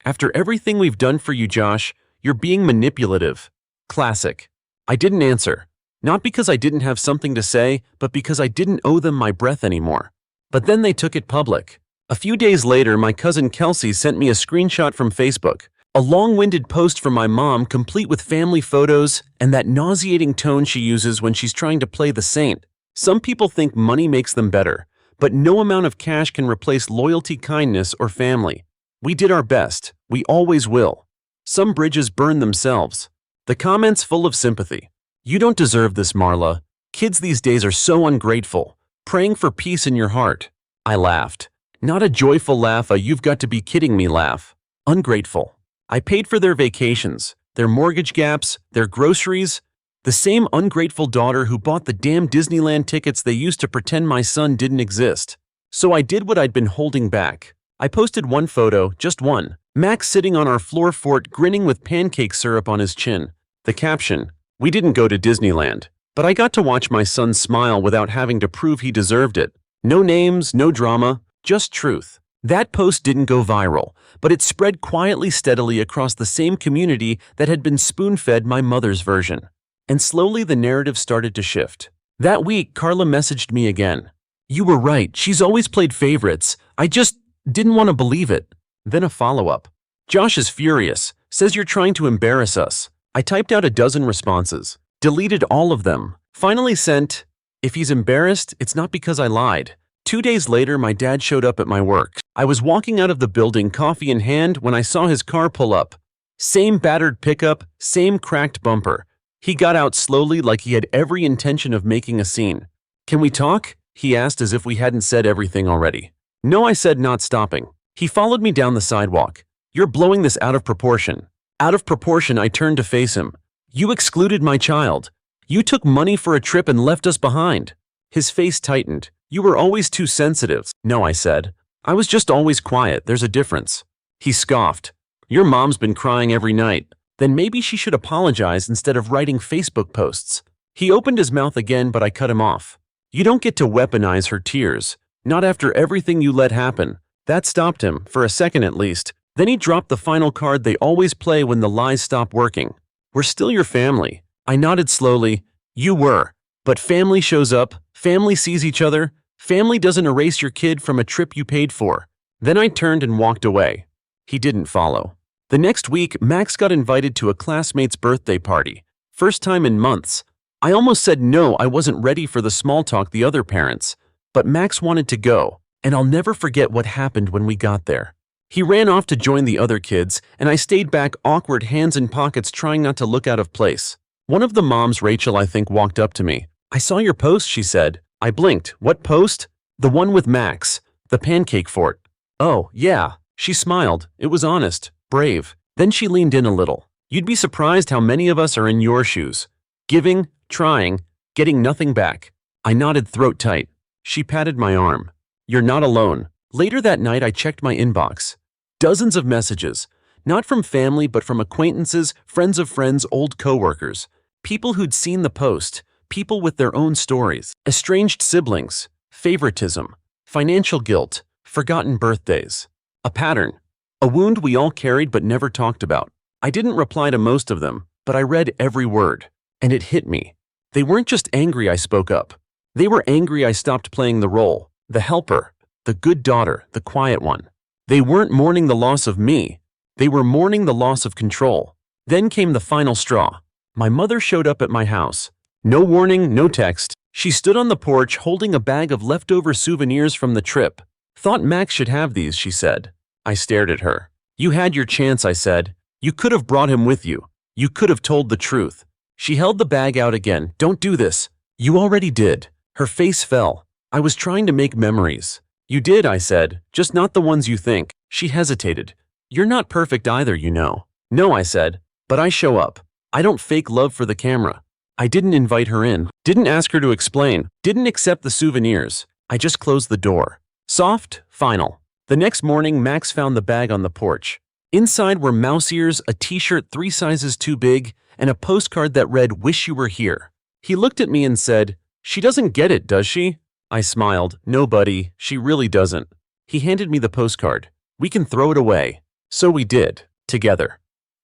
After everything we've done for you, Josh, you're being manipulative." Classic. I didn't answer. Not because I didn't have something to say, but because I didn't owe them my breath anymore. But then they took it public. A few days later, my cousin Kelsey sent me a screenshot from Facebook. A long-winded post from my mom, complete with family photos and that nauseating tone she uses when she's trying to play the saint. Some people think money makes them better, but no amount of cash can replace loyalty, kindness, or family. We did our best. We always will. Some bridges burn themselves. The comments full of sympathy. "You don't deserve this, Marla. Kids these days are so ungrateful. Praying for peace in your heart." I laughed. Not a joyful laugh, a "you've got to be kidding me" laugh. Ungrateful. I paid for their vacations, their mortgage gaps, their groceries. The same ungrateful daughter who bought the damn Disneyland tickets they used to pretend my son didn't exist. So I did what I'd been holding back. I posted one photo, just one. Max sitting on our floor fort grinning with pancake syrup on his chin. The caption, "We didn't go to Disneyland, but I got to watch my son smile without having to prove he deserved it." No names, no drama, just truth. That post didn't go viral, but it spread quietly, steadily across the same community that had been spoon-fed my mother's version. And slowly the narrative started to shift. That week, Carla messaged me again. "You were right, she's always played favorites. I just didn't want to believe it." Then a follow-up. "Josh is furious, says you're trying to embarrass us." I typed out a dozen responses, deleted all of them, finally sent, "If he's embarrassed, it's not because I lied." 2 days later, my dad showed up at my work. I was walking out of the building, coffee in hand, when I saw his car pull up. Same battered pickup, same cracked bumper. He got out slowly, like he had every intention of making a scene. "Can we talk?" he asked, as if we hadn't said everything already. "No," I said, not stopping. He followed me down the sidewalk. "You're blowing this out of proportion." Out of proportion, I turned to face him. "You excluded my child. You took money for a trip and left us behind." His face tightened. "You were always too sensitive." "No," I said. "I was just always quiet. There's a difference." He scoffed. "Your mom's been crying every night. Then maybe she should apologize instead of writing Facebook posts." He opened his mouth again, but I cut him off. "You don't get to weaponize her tears. Not after everything you let happen." That stopped him, for a second at least. Then he dropped the final card they always play when the lies stop working. "We're still your family." I nodded slowly. "You were. But family shows up, family sees each other, family doesn't erase your kid from a trip you paid for." Then I turned and walked away. He didn't follow. The next week, Max got invited to a classmate's birthday party. First time in months. I almost said no, I wasn't ready for the small talk the other parents. But Max wanted to go, and I'll never forget what happened when we got there. He ran off to join the other kids, and I stayed back, awkward, hands in pockets, trying not to look out of place. One of the moms, Rachel, I think, walked up to me. "I saw your post," she said. I blinked. "What post?" "The one with Max. The pancake fort." "Oh, yeah." She smiled. It was honest, brave. Then she leaned in a little. "You'd be surprised how many of us are in your shoes. Giving, trying, getting nothing back." I nodded, throat tight. She patted my arm. "You're not alone." Later that night, I checked my inbox. Dozens of messages. Not from family, but from acquaintances, friends of friends, old coworkers. People who'd seen the post. People with their own stories. Estranged siblings. Favoritism. Financial guilt. Forgotten birthdays. A pattern. A wound we all carried but never talked about. I didn't reply to most of them, but I read every word. And it hit me. They weren't just angry I spoke up. They were angry I stopped playing the role. The helper. The good daughter. The quiet one. They weren't mourning the loss of me. They were mourning the loss of control. Then came the final straw. My mother showed up at my house. No warning, no text, She stood on the porch holding a bag of leftover souvenirs from the trip. "Thought Max should have these," she said. I stared at her. "You had your chance," I said. "You could have brought him with you. You could have told the truth." She held the bag out again. "Don't do this." "You already did." Her face fell. "I was trying to make memories." "You did," I said, "just not the ones you think." She hesitated. "You're not perfect either, you know." "No," I said, "but I show up. I don't fake love for the camera." I didn't invite her in, didn't ask her to explain, didn't accept the souvenirs. I just closed the door. Soft, final. The next morning, Max found the bag on the porch. Inside were mouse ears, a t-shirt 3 sizes too big, and a postcard that read, "Wish you were here." He looked at me and said, "She doesn't get it, does she?" I smiled. "No, buddy, she really doesn't." He handed me the postcard. "We can throw it away." So we did, together.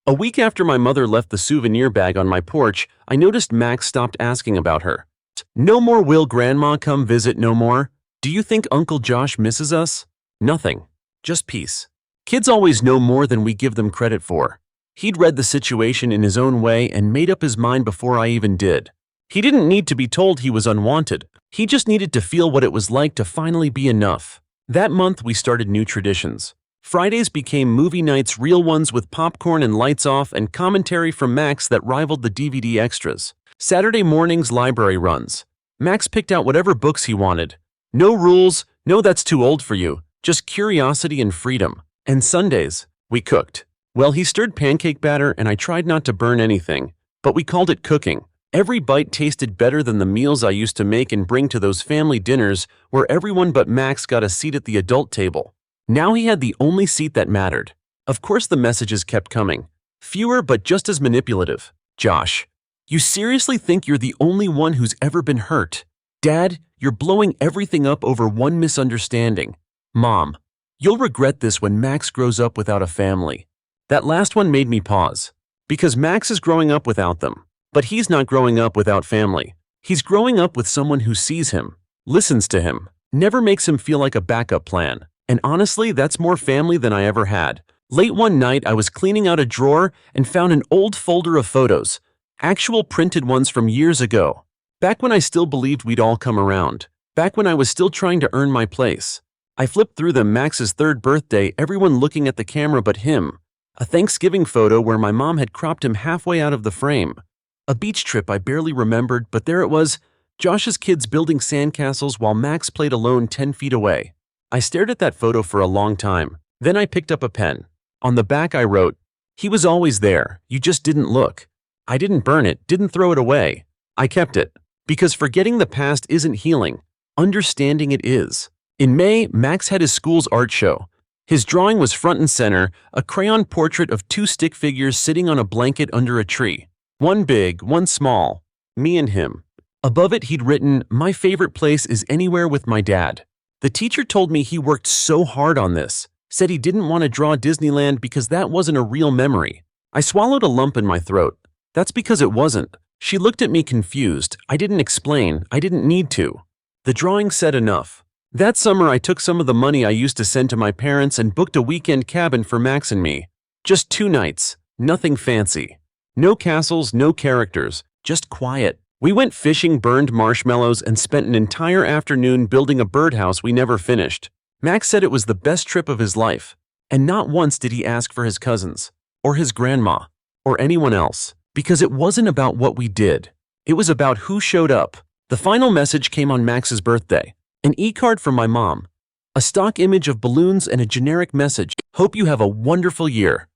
A week after my mother left the souvenir bag on my porch, I noticed Max stopped asking about her. "No more will Grandma come visit no more? Do you think Uncle Josh misses us?" Nothing. Just peace. Kids always know more than we give them credit for. He'd read the situation in his own way and made up his mind before I even did. He didn't need to be told he was unwanted. He just needed to feel what it was like to finally be enough. That month we started new traditions. Fridays became movie nights, real ones with popcorn and lights off and commentary from Max that rivaled the DVD extras. Saturday mornings, library runs. Max picked out whatever books he wanted. No rules, no that's too old for you, just curiosity and freedom. And Sundays, we cooked. Well, he stirred pancake batter and I tried not to burn anything, but we called it cooking. Every bite tasted better than the meals I used to make and bring to those family dinners where everyone but Max got a seat at the adult table. Now he had the only seat that mattered. Of course the messages kept coming. Fewer but just as manipulative. "Josh, you seriously think you're the only one who's ever been hurt? Dad, you're blowing everything up over one misunderstanding. Mom, you'll regret this when Max grows up without a family." That last one made me pause. Because Max is growing up without them. But he's not growing up without family. He's growing up with someone who sees him, listens to him, never makes him feel like a backup plan. And honestly, that's more family than I ever had. Late one night, I was cleaning out a drawer and found an old folder of photos, actual printed ones from years ago. Back when I still believed we'd all come around. Back when I was still trying to earn my place. I flipped through them. Max's 3rd birthday, everyone looking at the camera but him. A Thanksgiving photo where my mom had cropped him halfway out of the frame. A beach trip I barely remembered, but there it was. Josh's kids building sandcastles while Max played alone 10 feet away. I stared at that photo for a long time. Then I picked up a pen. On the back I wrote, "He was always there, you just didn't look." I didn't burn it, didn't throw it away. I kept it. Because forgetting the past isn't healing. Understanding it is. In May, Max had his school's art show. His drawing was front and center, a crayon portrait of 2 stick figures sitting on a blanket under a tree. One big, one small. Me and him. Above it he'd written, "My favorite place is anywhere with my dad." The teacher told me he worked so hard on this, said he didn't want to draw Disneyland because that wasn't a real memory. I swallowed a lump in my throat. That's because it wasn't. She looked at me confused. I didn't explain. I didn't need to. The drawing said enough. That summer I took some of the money I used to send to my parents and booked a weekend cabin for Max and me. Just 2 nights. Nothing fancy. No castles, no characters. Just quiet. We went fishing, burned marshmallows, and spent an entire afternoon building a birdhouse we never finished. Max said it was the best trip of his life. And not once did he ask for his cousins, or his grandma, or anyone else. Because it wasn't about what we did. It was about who showed up. The final message came on Max's birthday. An e-card from my mom. A stock image of balloons and a generic message. "Hope you have a wonderful year.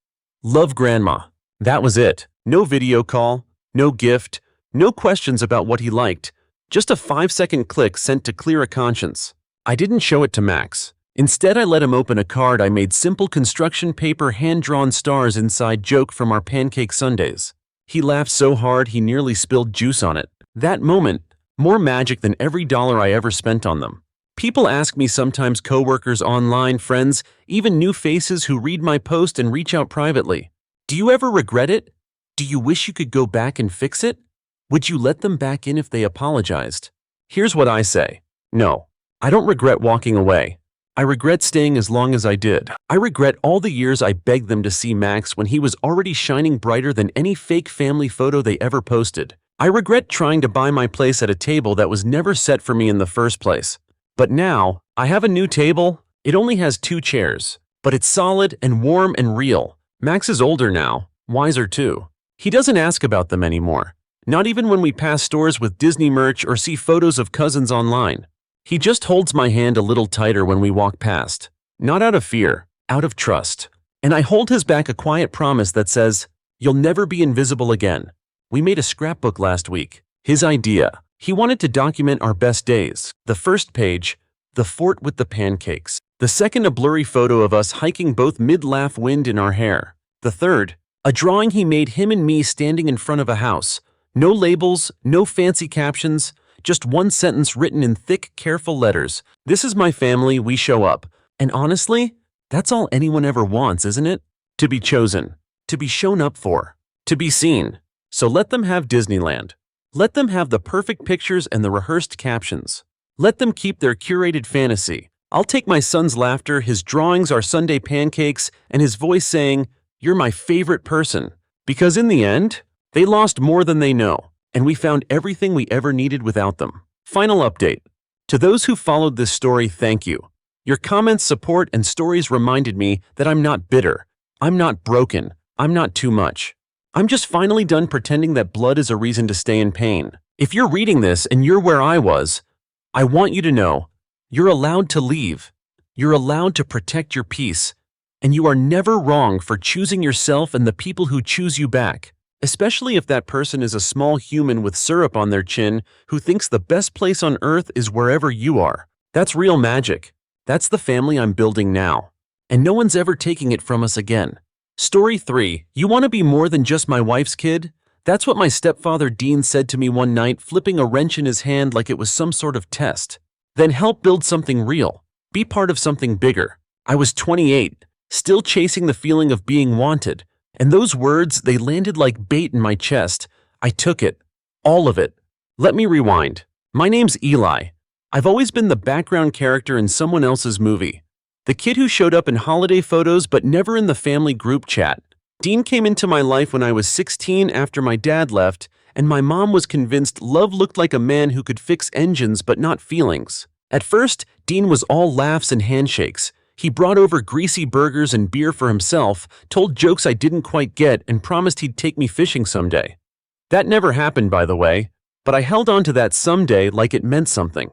Love, Grandma." That was it. No video call, no gift, no questions about what he liked. Just a 5-second click sent to clear a conscience. I didn't show it to Max. Instead, I let him open a card I made, simple construction paper, hand-drawn stars inside, joke from our pancake Sundays. He laughed so hard he nearly spilled juice on it. That moment, more magic than every dollar I ever spent on them. People ask me sometimes, coworkers, online, friends, even new faces who read my post and reach out privately. Do you ever regret it? Do you wish you could go back and fix it? Would you let them back in if they apologized? Here's what I say. No, I don't regret walking away. I regret staying as long as I did. I regret all the years I begged them to see Max when he was already shining brighter than any fake family photo they ever posted. I regret trying to buy my place at a table that was never set for me in the first place. But now, I have a new table. It only has 2 chairs, but it's solid and warm and real. Max is older now, wiser too. He doesn't ask about them anymore, not even when we pass stores with Disney merch or see photos of cousins online. He just holds my hand a little tighter when we walk past, not out of fear, out of trust. And I hold his back a quiet promise that says, "You'll never be invisible again." We made a scrapbook last week. His idea. He wanted to document our best days. The first page, the fort with the pancakes. The second, a blurry photo of us hiking both mid-laugh wind in our hair. The third, a drawing he made him and me standing in front of a house. No labels, no fancy captions, just one sentence written in thick, careful letters. "This is my family, we show up." And honestly, that's all anyone ever wants, isn't it? To be chosen, to be shown up for, to be seen. So let them have Disneyland. Let them have the perfect pictures and the rehearsed captions. Let them keep their curated fantasy. I'll take my son's laughter, his drawings, our Sunday pancakes, and his voice saying, "You're my favorite person." Because in the end, they lost more than they know, and we found everything we ever needed without them. Final update. To those who followed this story, thank you. Your comments, support, and stories reminded me that I'm not bitter. I'm not broken. I'm not too much. I'm just finally done pretending that blood is a reason to stay in pain. If you're reading this and you're where I was, I want you to know you're allowed to leave. You're allowed to protect your peace. And you are never wrong for choosing yourself and the people who choose you back, especially if that person is a small human with syrup on their chin who thinks the best place on earth is wherever you are. That's real magic. That's the family I'm building now. And no one's ever taking it from us again. Story 3. You want to be more than just my wife's kid? That's what my stepfather Dean said to me one night, flipping a wrench in his hand like it was some sort of test. Then help build something real. Be part of something bigger. I was 28, still chasing the feeling of being wanted. And those words, they landed like bait in my chest. I took it. All of it. Let me rewind. My name's Eli. I've always been the background character in someone else's movie. The kid who showed up in holiday photos but never in the family group chat. Dean came into my life when I was 16 after my dad left, and my mom was convinced love looked like a man who could fix engines but not feelings. At first, Dean was all laughs and handshakes. He brought over greasy burgers and beer for himself, told jokes I didn't quite get, and promised he'd take me fishing someday. That never happened, by the way, but I held on to that someday like it meant something.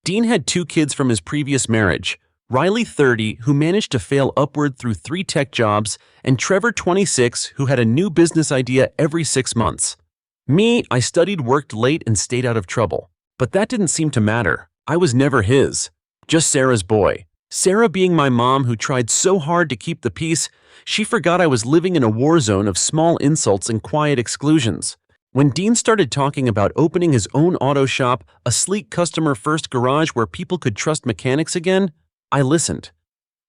Dean had 2 kids from his previous marriage. Riley, 30, who managed to fail upward through 3 tech jobs, and Trevor, 26, who had a new business idea every 6 months. Me, I studied, worked late, and stayed out of trouble. But that didn't seem to matter. I was never his. Just Sarah's boy. Sarah being my mom who tried so hard to keep the peace, she forgot I was living in a war zone of small insults and quiet exclusions. When Dean started talking about opening his own auto shop, a sleek customer-first garage where people could trust mechanics again, I listened.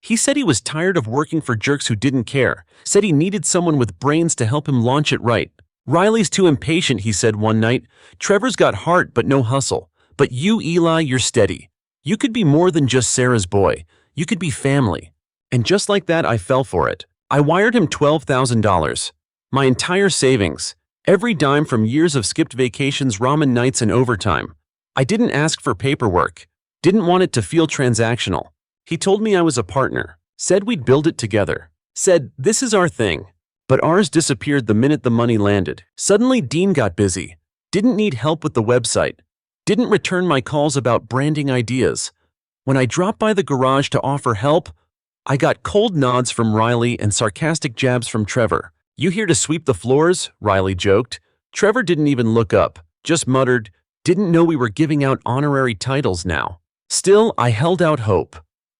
He said he was tired of working for jerks who didn't care, said he needed someone with brains to help him launch it right. Riley's too impatient, he said one night. Trevor's got heart but no hustle. But you, Eli, you're steady. You could be more than just Sarah's boy. You could be family. And just like that, I fell for it. I wired him $12,000. My entire savings. Every dime from years of skipped vacations, ramen nights, and overtime. I didn't ask for paperwork. Didn't want it to feel transactional. He told me I was a partner, said we'd build it together, said this is our thing. But ours disappeared the minute the money landed. Suddenly Dean got busy, didn't need help with the website, didn't return my calls about branding ideas. When I dropped by the garage to offer help, I got cold nods from Riley and sarcastic jabs from Trevor. "You here to sweep the floors?" Riley joked. Trevor didn't even look up, just muttered, "Didn't know we were giving out honorary titles now." Still, I held out hope.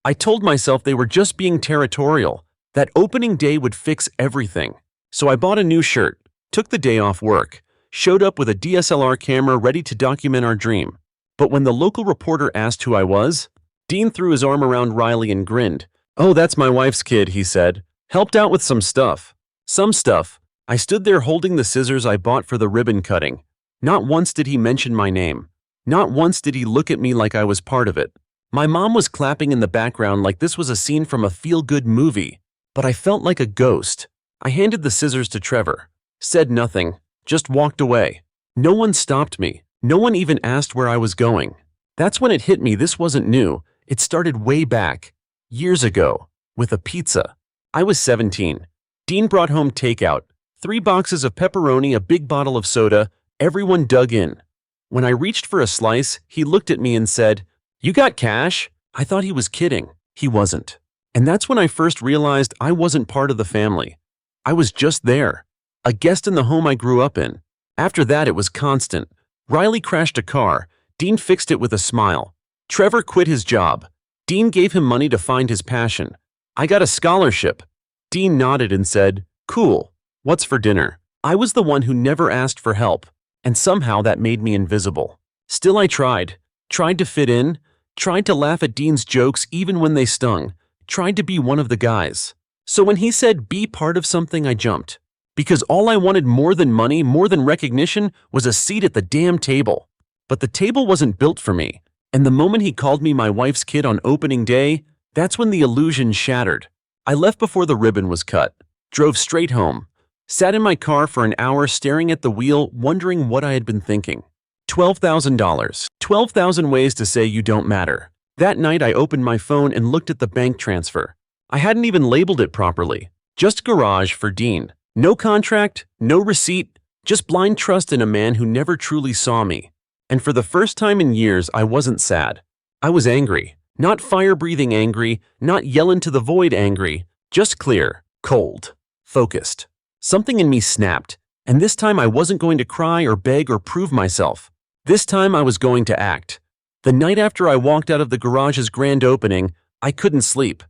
I told myself they were just being territorial, that opening day would fix everything. So I bought a new shirt, took the day off work, showed up with a DSLR camera ready to document our dream. But when the local reporter asked who I was, Dean threw his arm around Riley and grinned. "Oh, that's my wife's kid," he said. "Helped out with some stuff." Some stuff. I stood there holding the scissors I bought for the ribbon cutting. Not once did he mention my name. Not once did he look at me like I was part of it. My mom was clapping in the background like this was a scene from a feel-good movie, but I felt like a ghost. I handed the scissors to Trevor, said nothing, just walked away. No one stopped me. No one even asked where I was going. That's when it hit me this wasn't new. It started way back, years ago, with a pizza. I was 17. Dean brought home takeout, 3 boxes of pepperoni, a big bottle of soda. Everyone dug in. When I reached for a slice, he looked at me and said, "You got cash?" I thought he was kidding. He wasn't. And that's when I first realized I wasn't part of the family. I was just there, a guest in the home I grew up in. After that, it was constant. Riley crashed a car. Dean fixed it with a smile. Trevor quit his job. Dean gave him money to find his passion. I got a scholarship. Dean nodded and said, "Cool. What's for dinner?" I was the one who never asked for help, and somehow that made me invisible. Still, I tried to fit in, tried to laugh at Dean's jokes even when they stung, tried to be one of the guys. So when he said, "Be part of something," I jumped. Because all I wanted more than money, more than recognition, was a seat at the damn table. But the table wasn't built for me, and the moment he called me my wife's kid on opening day, that's when the illusion shattered. I left before the ribbon was cut, drove straight home, sat in my car for an hour staring at the wheel, wondering what I had been thinking. $12,000. 12,000 ways to say you don't matter. That night I opened my phone and looked at the bank transfer. I hadn't even labeled it properly. Just garage for Dean. No contract, no receipt, just blind trust in a man who never truly saw me. And for the first time in years, I wasn't sad. I was angry. Not fire-breathing angry, not yell into the void angry, just clear, cold, focused. Something in me snapped, and this time I wasn't going to cry or beg or prove myself. This time I was going to act. The night after I walked out of the garage's grand opening, I couldn't sleep.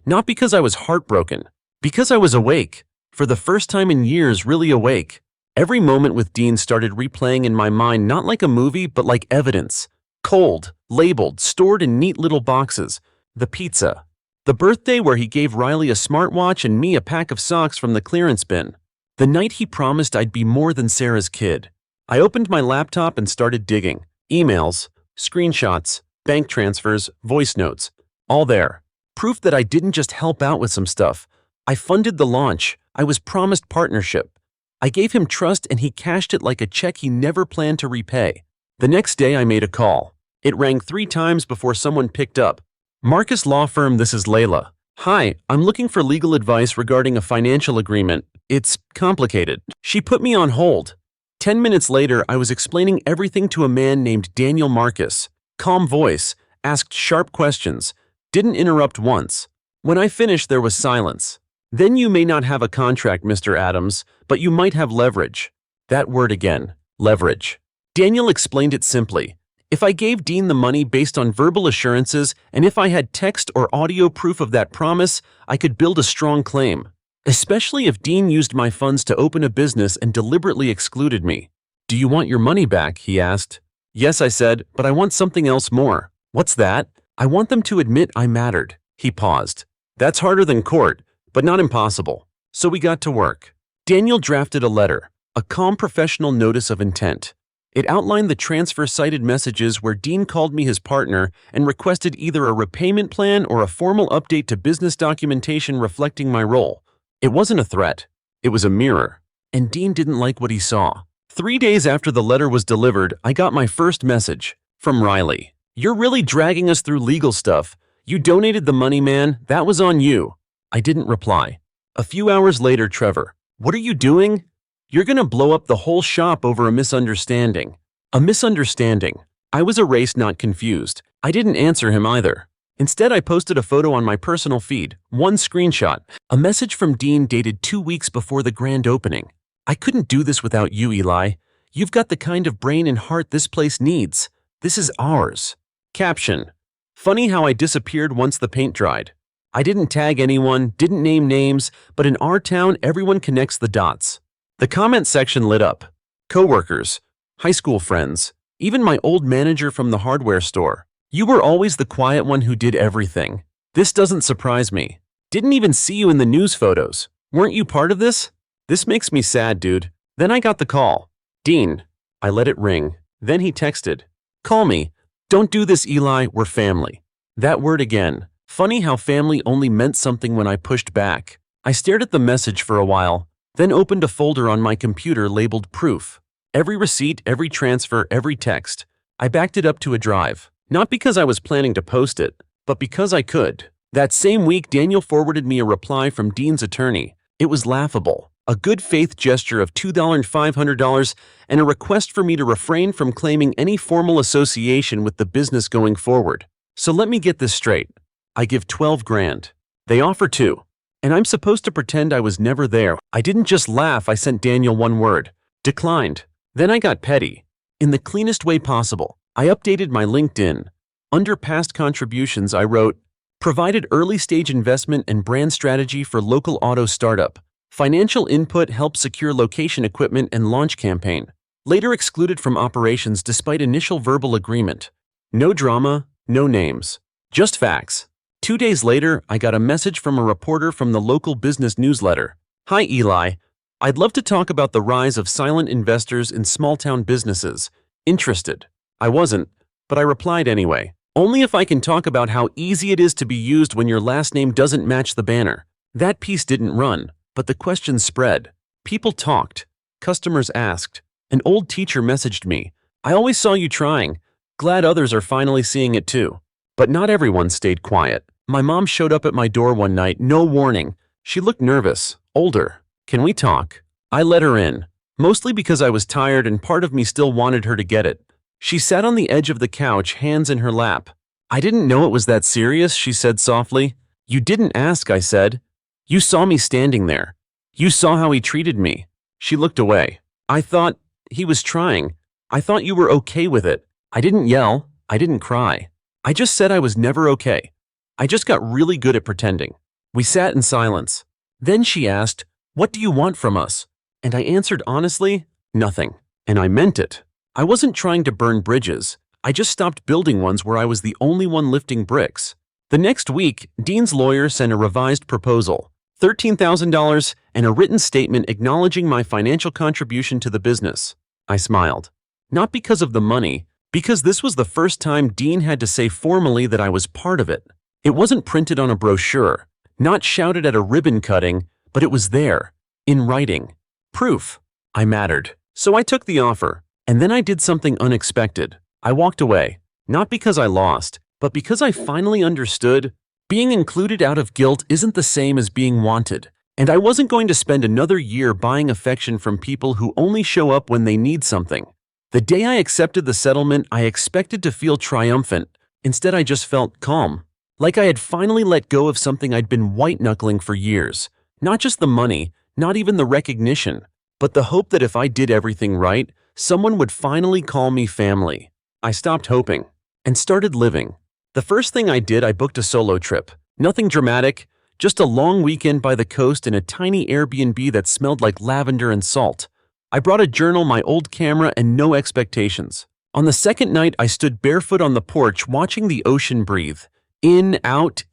Not because I was heartbroken, because I was awake. For the first time in years, really awake. Every moment with Dean started replaying in my mind, not like a movie, but like evidence. Cold, labeled, stored in neat little boxes. The pizza. The birthday where he gave Riley a smartwatch and me a pack of socks from the clearance bin. The night he promised I'd be more than Sarah's kid. I opened my laptop and started digging. Emails, screenshots, bank transfers, voice notes. All there. Proof that I didn't just help out with some stuff. I funded the launch. I was promised partnership. I gave him trust and he cashed it like a check he never planned to repay. The next day I made a call. It rang 3 times before someone picked up. Marcus Law Firm, this is Layla. Hi, I'm looking for legal advice regarding a financial agreement. It's complicated. She put me on hold. 10 minutes later, I was explaining everything to a man named Daniel Marcus. Calm voice, asked sharp questions, didn't interrupt once. When I finished, there was silence. Then you may not have a contract, Mr. Adams, but you might have leverage. That word again, leverage. Daniel explained it simply. If I gave Dean the money based on verbal assurances, and if I had text or audio proof of that promise, I could build a strong claim. Especially if Dean used my funds to open a business and deliberately excluded me. "Do you want your money back?" he asked. "Yes," I said, "but I want something else more." "What's that?" "I want them to admit I mattered." He paused. "That's harder than court, but not impossible." So we got to work. Daniel drafted a letter, a calm professional notice of intent. It outlined the transfer-cited messages where Dean called me his partner and requested either a repayment plan or a formal update to business documentation reflecting my role. It wasn't a threat. It was a mirror. And Dean didn't like what he saw. 3 days after the letter was delivered, I got my first message from Riley. "You're really dragging us through legal stuff. You donated the money, man. That was on you." I didn't reply. A few hours later, Trevor, "What are you doing?" "You're gonna blow up the whole shop over a misunderstanding." A misunderstanding. I was erased, not confused. I didn't answer him either. Instead, I posted a photo on my personal feed, one screenshot, a message from Dean dated 2 weeks before the grand opening. "I couldn't do this without you, Eli. You've got the kind of brain and heart this place needs. This is ours." Caption. Funny how I disappeared once the paint dried. I didn't tag anyone, didn't name names, but in our town, everyone connects the dots. The comment section lit up. Coworkers, high school friends, even my old manager from the hardware store. "You were always the quiet one who did everything. This doesn't surprise me. Didn't even see you in the news photos. Weren't you part of this? This makes me sad, dude." Then I got the call. "Dean." I let it ring. Then he texted. "Call me. Don't do this, Eli. We're family." That word again. Funny how family only meant something when I pushed back. I stared at the message for a while, then opened a folder on my computer labeled Proof. Every receipt, every transfer, every text. I backed it up to a drive. Not because I was planning to post it, but because I could. That same week, Daniel forwarded me a reply from Dean's attorney. It was laughable. A good faith gesture of $2,500 and a request for me to refrain from claiming any formal association with the business going forward. So let me get this straight. I give 12 grand. They offer 2. And I'm supposed to pretend I was never there. I didn't just laugh, I sent Daniel one word. Declined. Then I got petty. In the cleanest way possible, I updated my LinkedIn. Under past contributions, I wrote, provided early-stage investment and brand strategy for local auto startup. Financial input helped secure location equipment and launch campaign. Later excluded from operations despite initial verbal agreement. No drama, no names. Just facts. 2 days later, I got a message from a reporter from the local business newsletter. Hi Eli, I'd love to talk about the rise of silent investors in small-town businesses. Interested? I wasn't, but I replied anyway. Only if I can talk about how easy it is to be used when your last name doesn't match the banner. That piece didn't run, but the questions spread. People talked. Customers asked. An old teacher messaged me. I always saw you trying. Glad others are finally seeing it too. But not everyone stayed quiet. My mom showed up at my door one night, no warning. She looked nervous, older. Can we talk? I let her in, mostly because I was tired and part of me still wanted her to get it. She sat on the edge of the couch, hands in her lap. I didn't know it was that serious, she said softly. You didn't ask, I said. You saw me standing there. You saw how he treated me. She looked away. I thought he was trying. I thought you were okay with it. I didn't yell. I didn't cry. I just said I was never okay. I just got really good at pretending. We sat in silence. Then she asked, what do you want from us? And I answered honestly, nothing. And I meant it. I wasn't trying to burn bridges. I just stopped building ones where I was the only one lifting bricks. The next week, Dean's lawyer sent a revised proposal, $13,000, and a written statement acknowledging my financial contribution to the business. I smiled. Not because of the money, because this was the first time Dean had to say formally that I was part of it. It wasn't printed on a brochure, not shouted at a ribbon cutting, but it was there, in writing. Proof. I mattered. So I took the offer, and then I did something unexpected. I walked away, not because I lost, but because I finally understood being included out of guilt isn't the same as being wanted, and I wasn't going to spend another year buying affection from people who only show up when they need something. The day I accepted the settlement, I expected to feel triumphant. Instead, I just felt calm. Like I had finally let go of something I'd been white-knuckling for years. Not just the money, not even the recognition, but the hope that if I did everything right, someone would finally call me family. I stopped hoping and started living. The first thing I did, I booked a solo trip. Nothing dramatic, just a long weekend by the coast in a tiny Airbnb that smelled like lavender and salt. I brought a journal, my old camera, and no expectations. On the second night, I stood barefoot on the porch watching the ocean breathe. In, out,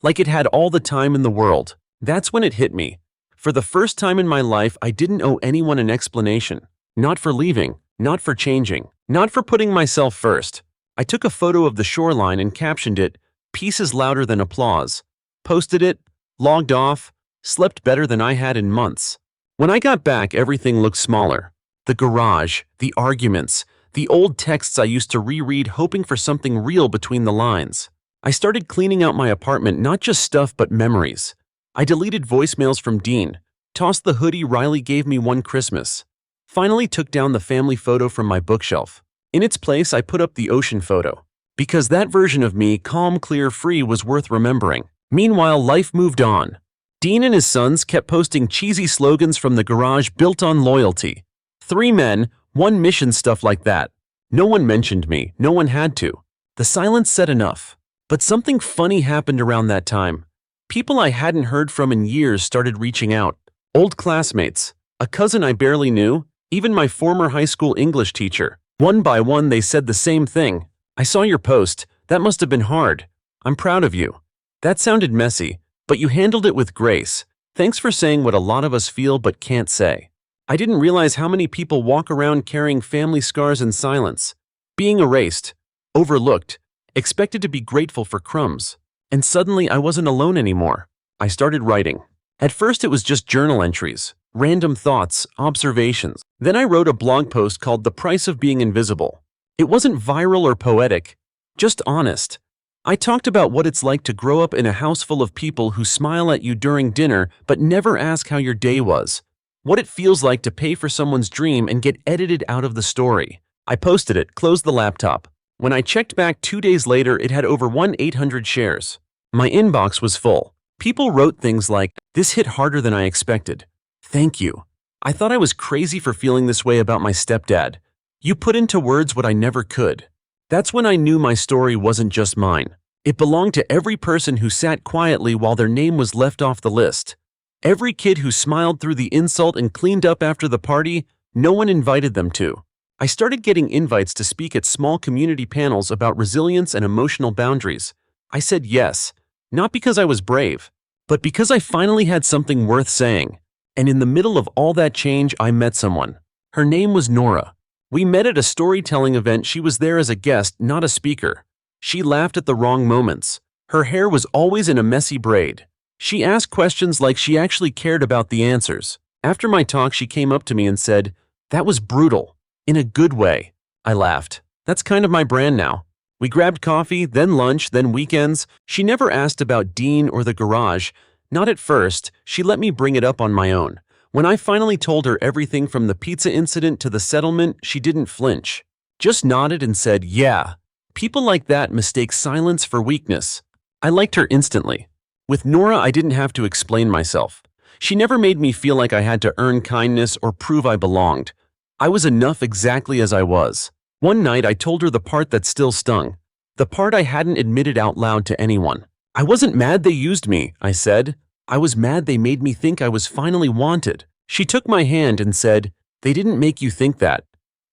like it had all the time in the world. That's when it hit me. For the first time in my life, I didn't owe anyone an explanation. Not for leaving, not for changing, not for putting myself first. I took a photo of the shoreline and captioned it, "Peace is louder than applause." Posted it, logged off, slept better than I had in months. When I got back, everything looked smaller. The garage, the arguments, the old texts I used to reread hoping for something real between the lines. I started cleaning out my apartment, not just stuff but memories. I deleted voicemails from Dean, tossed the hoodie Riley gave me one Christmas. Finally took down the family photo from my bookshelf. In its place, I put up the ocean photo. Because that version of me, calm, clear, free, was worth remembering. Meanwhile, life moved on. Dean and his sons kept posting cheesy slogans from the garage built on loyalty. 3 men, 1 mission, stuff like that. No one mentioned me, no one had to. The silence said enough. But something funny happened around that time. People I hadn't heard from in years started reaching out. Old classmates, a cousin I barely knew, even my former high school English teacher. One by one they said the same thing. I saw your post. That must have been hard. I'm proud of you. That sounded messy, but you handled it with grace. Thanks for saying what a lot of us feel but can't say. I didn't realize how many people walk around carrying family scars in silence. Being erased, overlooked, expected to be grateful for crumbs. And suddenly I wasn't alone anymore. I started writing. At first it was just journal entries, random thoughts, observations. Then I wrote a blog post called The Price of Being Invisible. It wasn't viral or poetic, just honest. I talked about what it's like to grow up in a house full of people who smile at you during dinner but never ask how your day was. What it feels like to pay for someone's dream and get edited out of the story. I posted it, closed the laptop. When I checked back 2 days later, it had over 1,800 shares. My inbox was full. People wrote things like, "This hit harder than I expected. Thank you. I thought I was crazy for feeling this way about my stepdad. You put into words what I never could." That's when I knew my story wasn't just mine. It belonged to every person who sat quietly while their name was left off the list. Every kid who smiled through the insult and cleaned up after the party no one invited them to. I started getting invites to speak at small community panels about resilience and emotional boundaries. I said yes, not because I was brave, but because I finally had something worth saying. And in the middle of all that change, I met someone. Her name was Nora. We met at a storytelling event. She was there as a guest, not a speaker. She laughed at the wrong moments. Her hair was always in a messy braid. She asked questions like she actually cared about the answers. After my talk, she came up to me and said, "That was brutal, in a good way." I laughed. That's kind of my brand now. We grabbed coffee, then lunch, then weekends. She never asked about Dean or the garage. Not at first. She let me bring it up on my own. When I finally told her everything from the pizza incident to the settlement, she didn't flinch. Just nodded and said, "Yeah." People like that mistake silence for weakness. I liked her instantly. With Nora, I didn't have to explain myself. She never made me feel like I had to earn kindness or prove I belonged. I was enough exactly as I was. One night, I told her the part that still stung. The part I hadn't admitted out loud to anyone. I wasn't mad they used me, I said. I was mad they made me think I was finally wanted. She took my hand and said, "They didn't make you think that.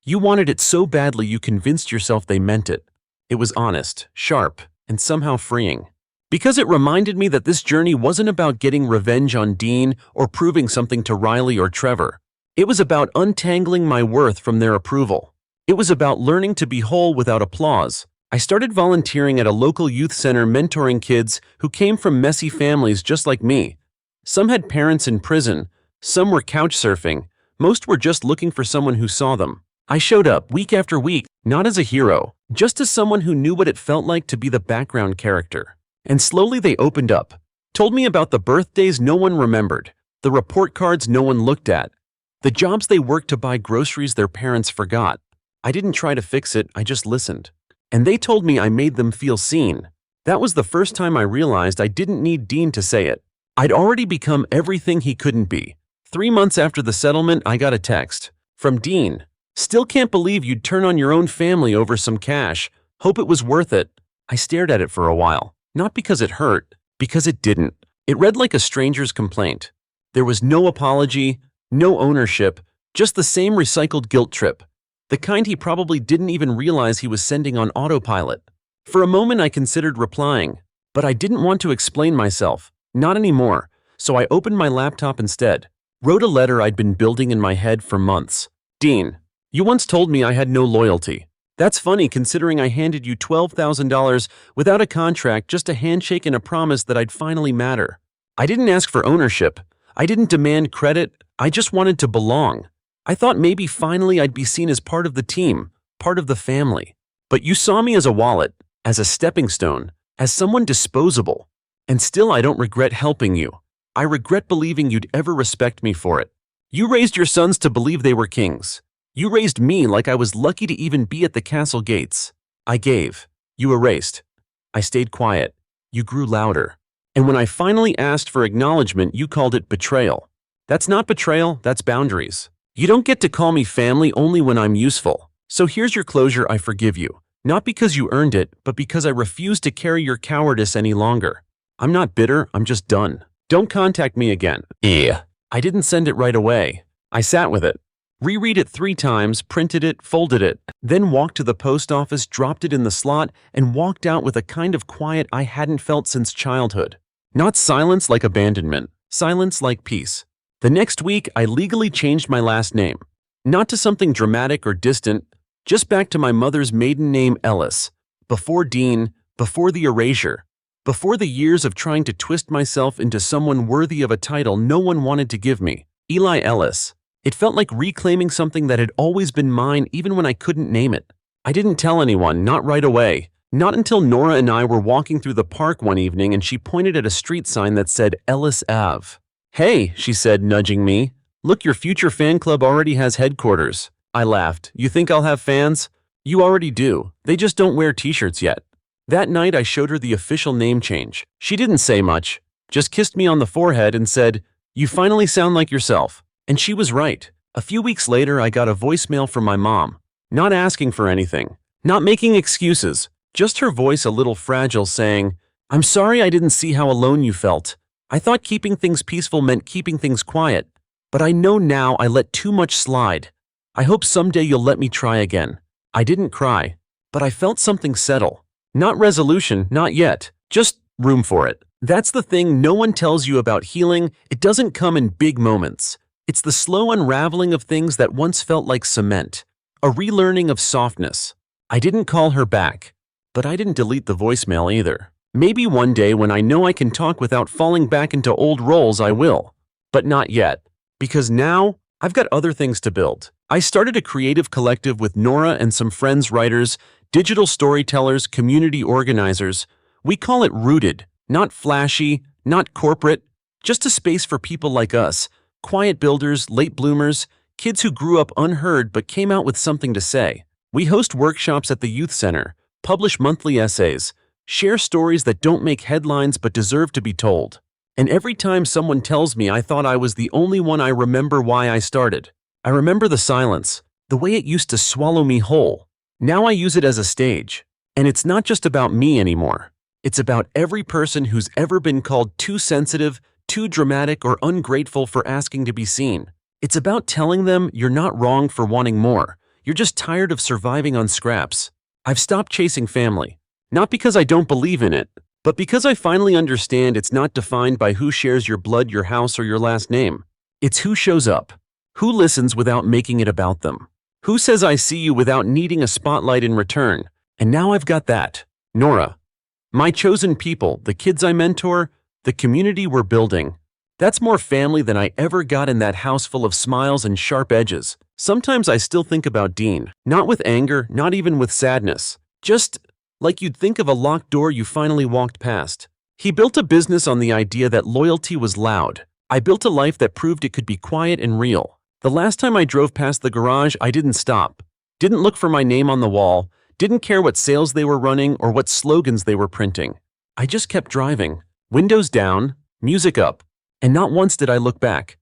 You wanted it so badly you convinced yourself they meant it." It was honest, sharp, and somehow freeing. Because it reminded me that this journey wasn't about getting revenge on Dean or proving something to Riley or Trevor. It was about untangling my worth from their approval. It was about learning to be whole without applause. I started volunteering at a local youth center, mentoring kids who came from messy families just like me. Some had parents in prison, some were couch surfing, most were just looking for someone who saw them. I showed up week after week, not as a hero, just as someone who knew what it felt like to be the background character. And slowly they opened up, told me about the birthdays no one remembered, the report cards no one looked at, the jobs they worked to buy groceries their parents forgot. I didn't try to fix it, I just listened. And they told me I made them feel seen. That was the first time I realized I didn't need Dean to say it. I'd already become everything he couldn't be. 3 months after the settlement, I got a text from Dean. "Still can't believe you'd turn on your own family over some cash. Hope it was worth it." I stared at it for a while, not because it hurt, because it didn't. It read like a stranger's complaint. There was no apology, no ownership, just the same recycled guilt trip. The kind he probably didn't even realize he was sending on autopilot. For a moment I considered replying, but I didn't want to explain myself. Not anymore, so I opened my laptop instead. Wrote a letter I'd been building in my head for months. "Dean, you once told me I had no loyalty. That's funny considering I handed you $12,000 without a contract, just a handshake and a promise that I'd finally matter. I didn't ask for ownership. I didn't demand credit. I just wanted to belong. I thought maybe finally I'd be seen as part of the team, part of the family. But you saw me as a wallet, as a stepping stone, as someone disposable. And still I don't regret helping you. I regret believing you'd ever respect me for it. You raised your sons to believe they were kings. You raised me like I was lucky to even be at the castle gates. I gave. You erased. I stayed quiet. You grew louder. And when I finally asked for acknowledgement, you called it betrayal. That's not betrayal, that's boundaries. You don't get to call me family only when I'm useful. So here's your closure, I forgive you. Not because you earned it, but because I refuse to carry your cowardice any longer. I'm not bitter, I'm just done. Don't contact me again." I didn't send it right away. I sat with it. Reread it 3 times, printed it, folded it, then walked to the post office, dropped it in the slot, and walked out with a kind of quiet I hadn't felt since childhood. Not silence like abandonment, silence like peace. The next week, I legally changed my last name. Not to something dramatic or distant, just back to my mother's maiden name, Ellis. Before Dean, before the erasure, before the years of trying to twist myself into someone worthy of a title no one wanted to give me. Eli Ellis. It felt like reclaiming something that had always been mine even when I couldn't name it. I didn't tell anyone, not right away. Not until Nora and I were walking through the park one evening and she pointed at a street sign that said Ellis Ave. "Hey," she said, nudging me. "Look, your future fan club already has headquarters." I laughed. "You think I'll have fans?" "You already do. They just don't wear t-shirts yet." That night I showed her the official name change. She didn't say much, just kissed me on the forehead and said, "You finally sound like yourself." And she was right. A few weeks later I got a voicemail from my mom. Not asking for anything. Not making excuses. Just her voice a little fragile saying, "I'm sorry I didn't see how alone you felt. I thought keeping things peaceful meant keeping things quiet. But I know now I let too much slide. I hope someday you'll let me try again." I didn't cry, but I felt something settle. Not resolution, not yet. Just room for it. That's the thing no one tells you about healing. It doesn't come in big moments. It's the slow unraveling of things that once felt like cement. A relearning of softness. I didn't call her back, but I didn't delete the voicemail either. Maybe one day when I know I can talk without falling back into old roles, I will. But not yet. Because now, I've got other things to build. I started a creative collective with Nora and some friends writers, digital storytellers, community organizers. We call it Rooted. Not flashy, not corporate, just a space for people like us. Quiet builders, late bloomers, kids who grew up unheard but came out with something to say. We host workshops at the youth center, publish monthly essays, share stories that don't make headlines but deserve to be told. And every time someone tells me I thought I was the only one, I remember why I started. I remember the silence, the way it used to swallow me whole. Now I use it as a stage. And it's not just about me anymore. It's about every person who's ever been called too sensitive, too dramatic, or ungrateful for asking to be seen. It's about telling them you're not wrong for wanting more. You're just tired of surviving on scraps. I've stopped chasing family. Not because I don't believe in it, but because I finally understand it's not defined by who shares your blood, your house, or your last name. It's who shows up. Who listens without making it about them. Who says I see you without needing a spotlight in return. And now I've got that. Nora. My chosen people, the kids I mentor, the community we're building. That's more family than I ever got in that house full of smiles and sharp edges. Sometimes I still think about Dean. Not with anger, not even with sadness. Just like you'd think of a locked door you finally walked past. He built a business on the idea that loyalty was loud. I built a life that proved it could be quiet and real. The last time I drove past the garage, I didn't stop. Didn't look for my name on the wall. Didn't care what sales they were running or what slogans they were printing. I just kept driving. Windows down, music up. And not once did I look back.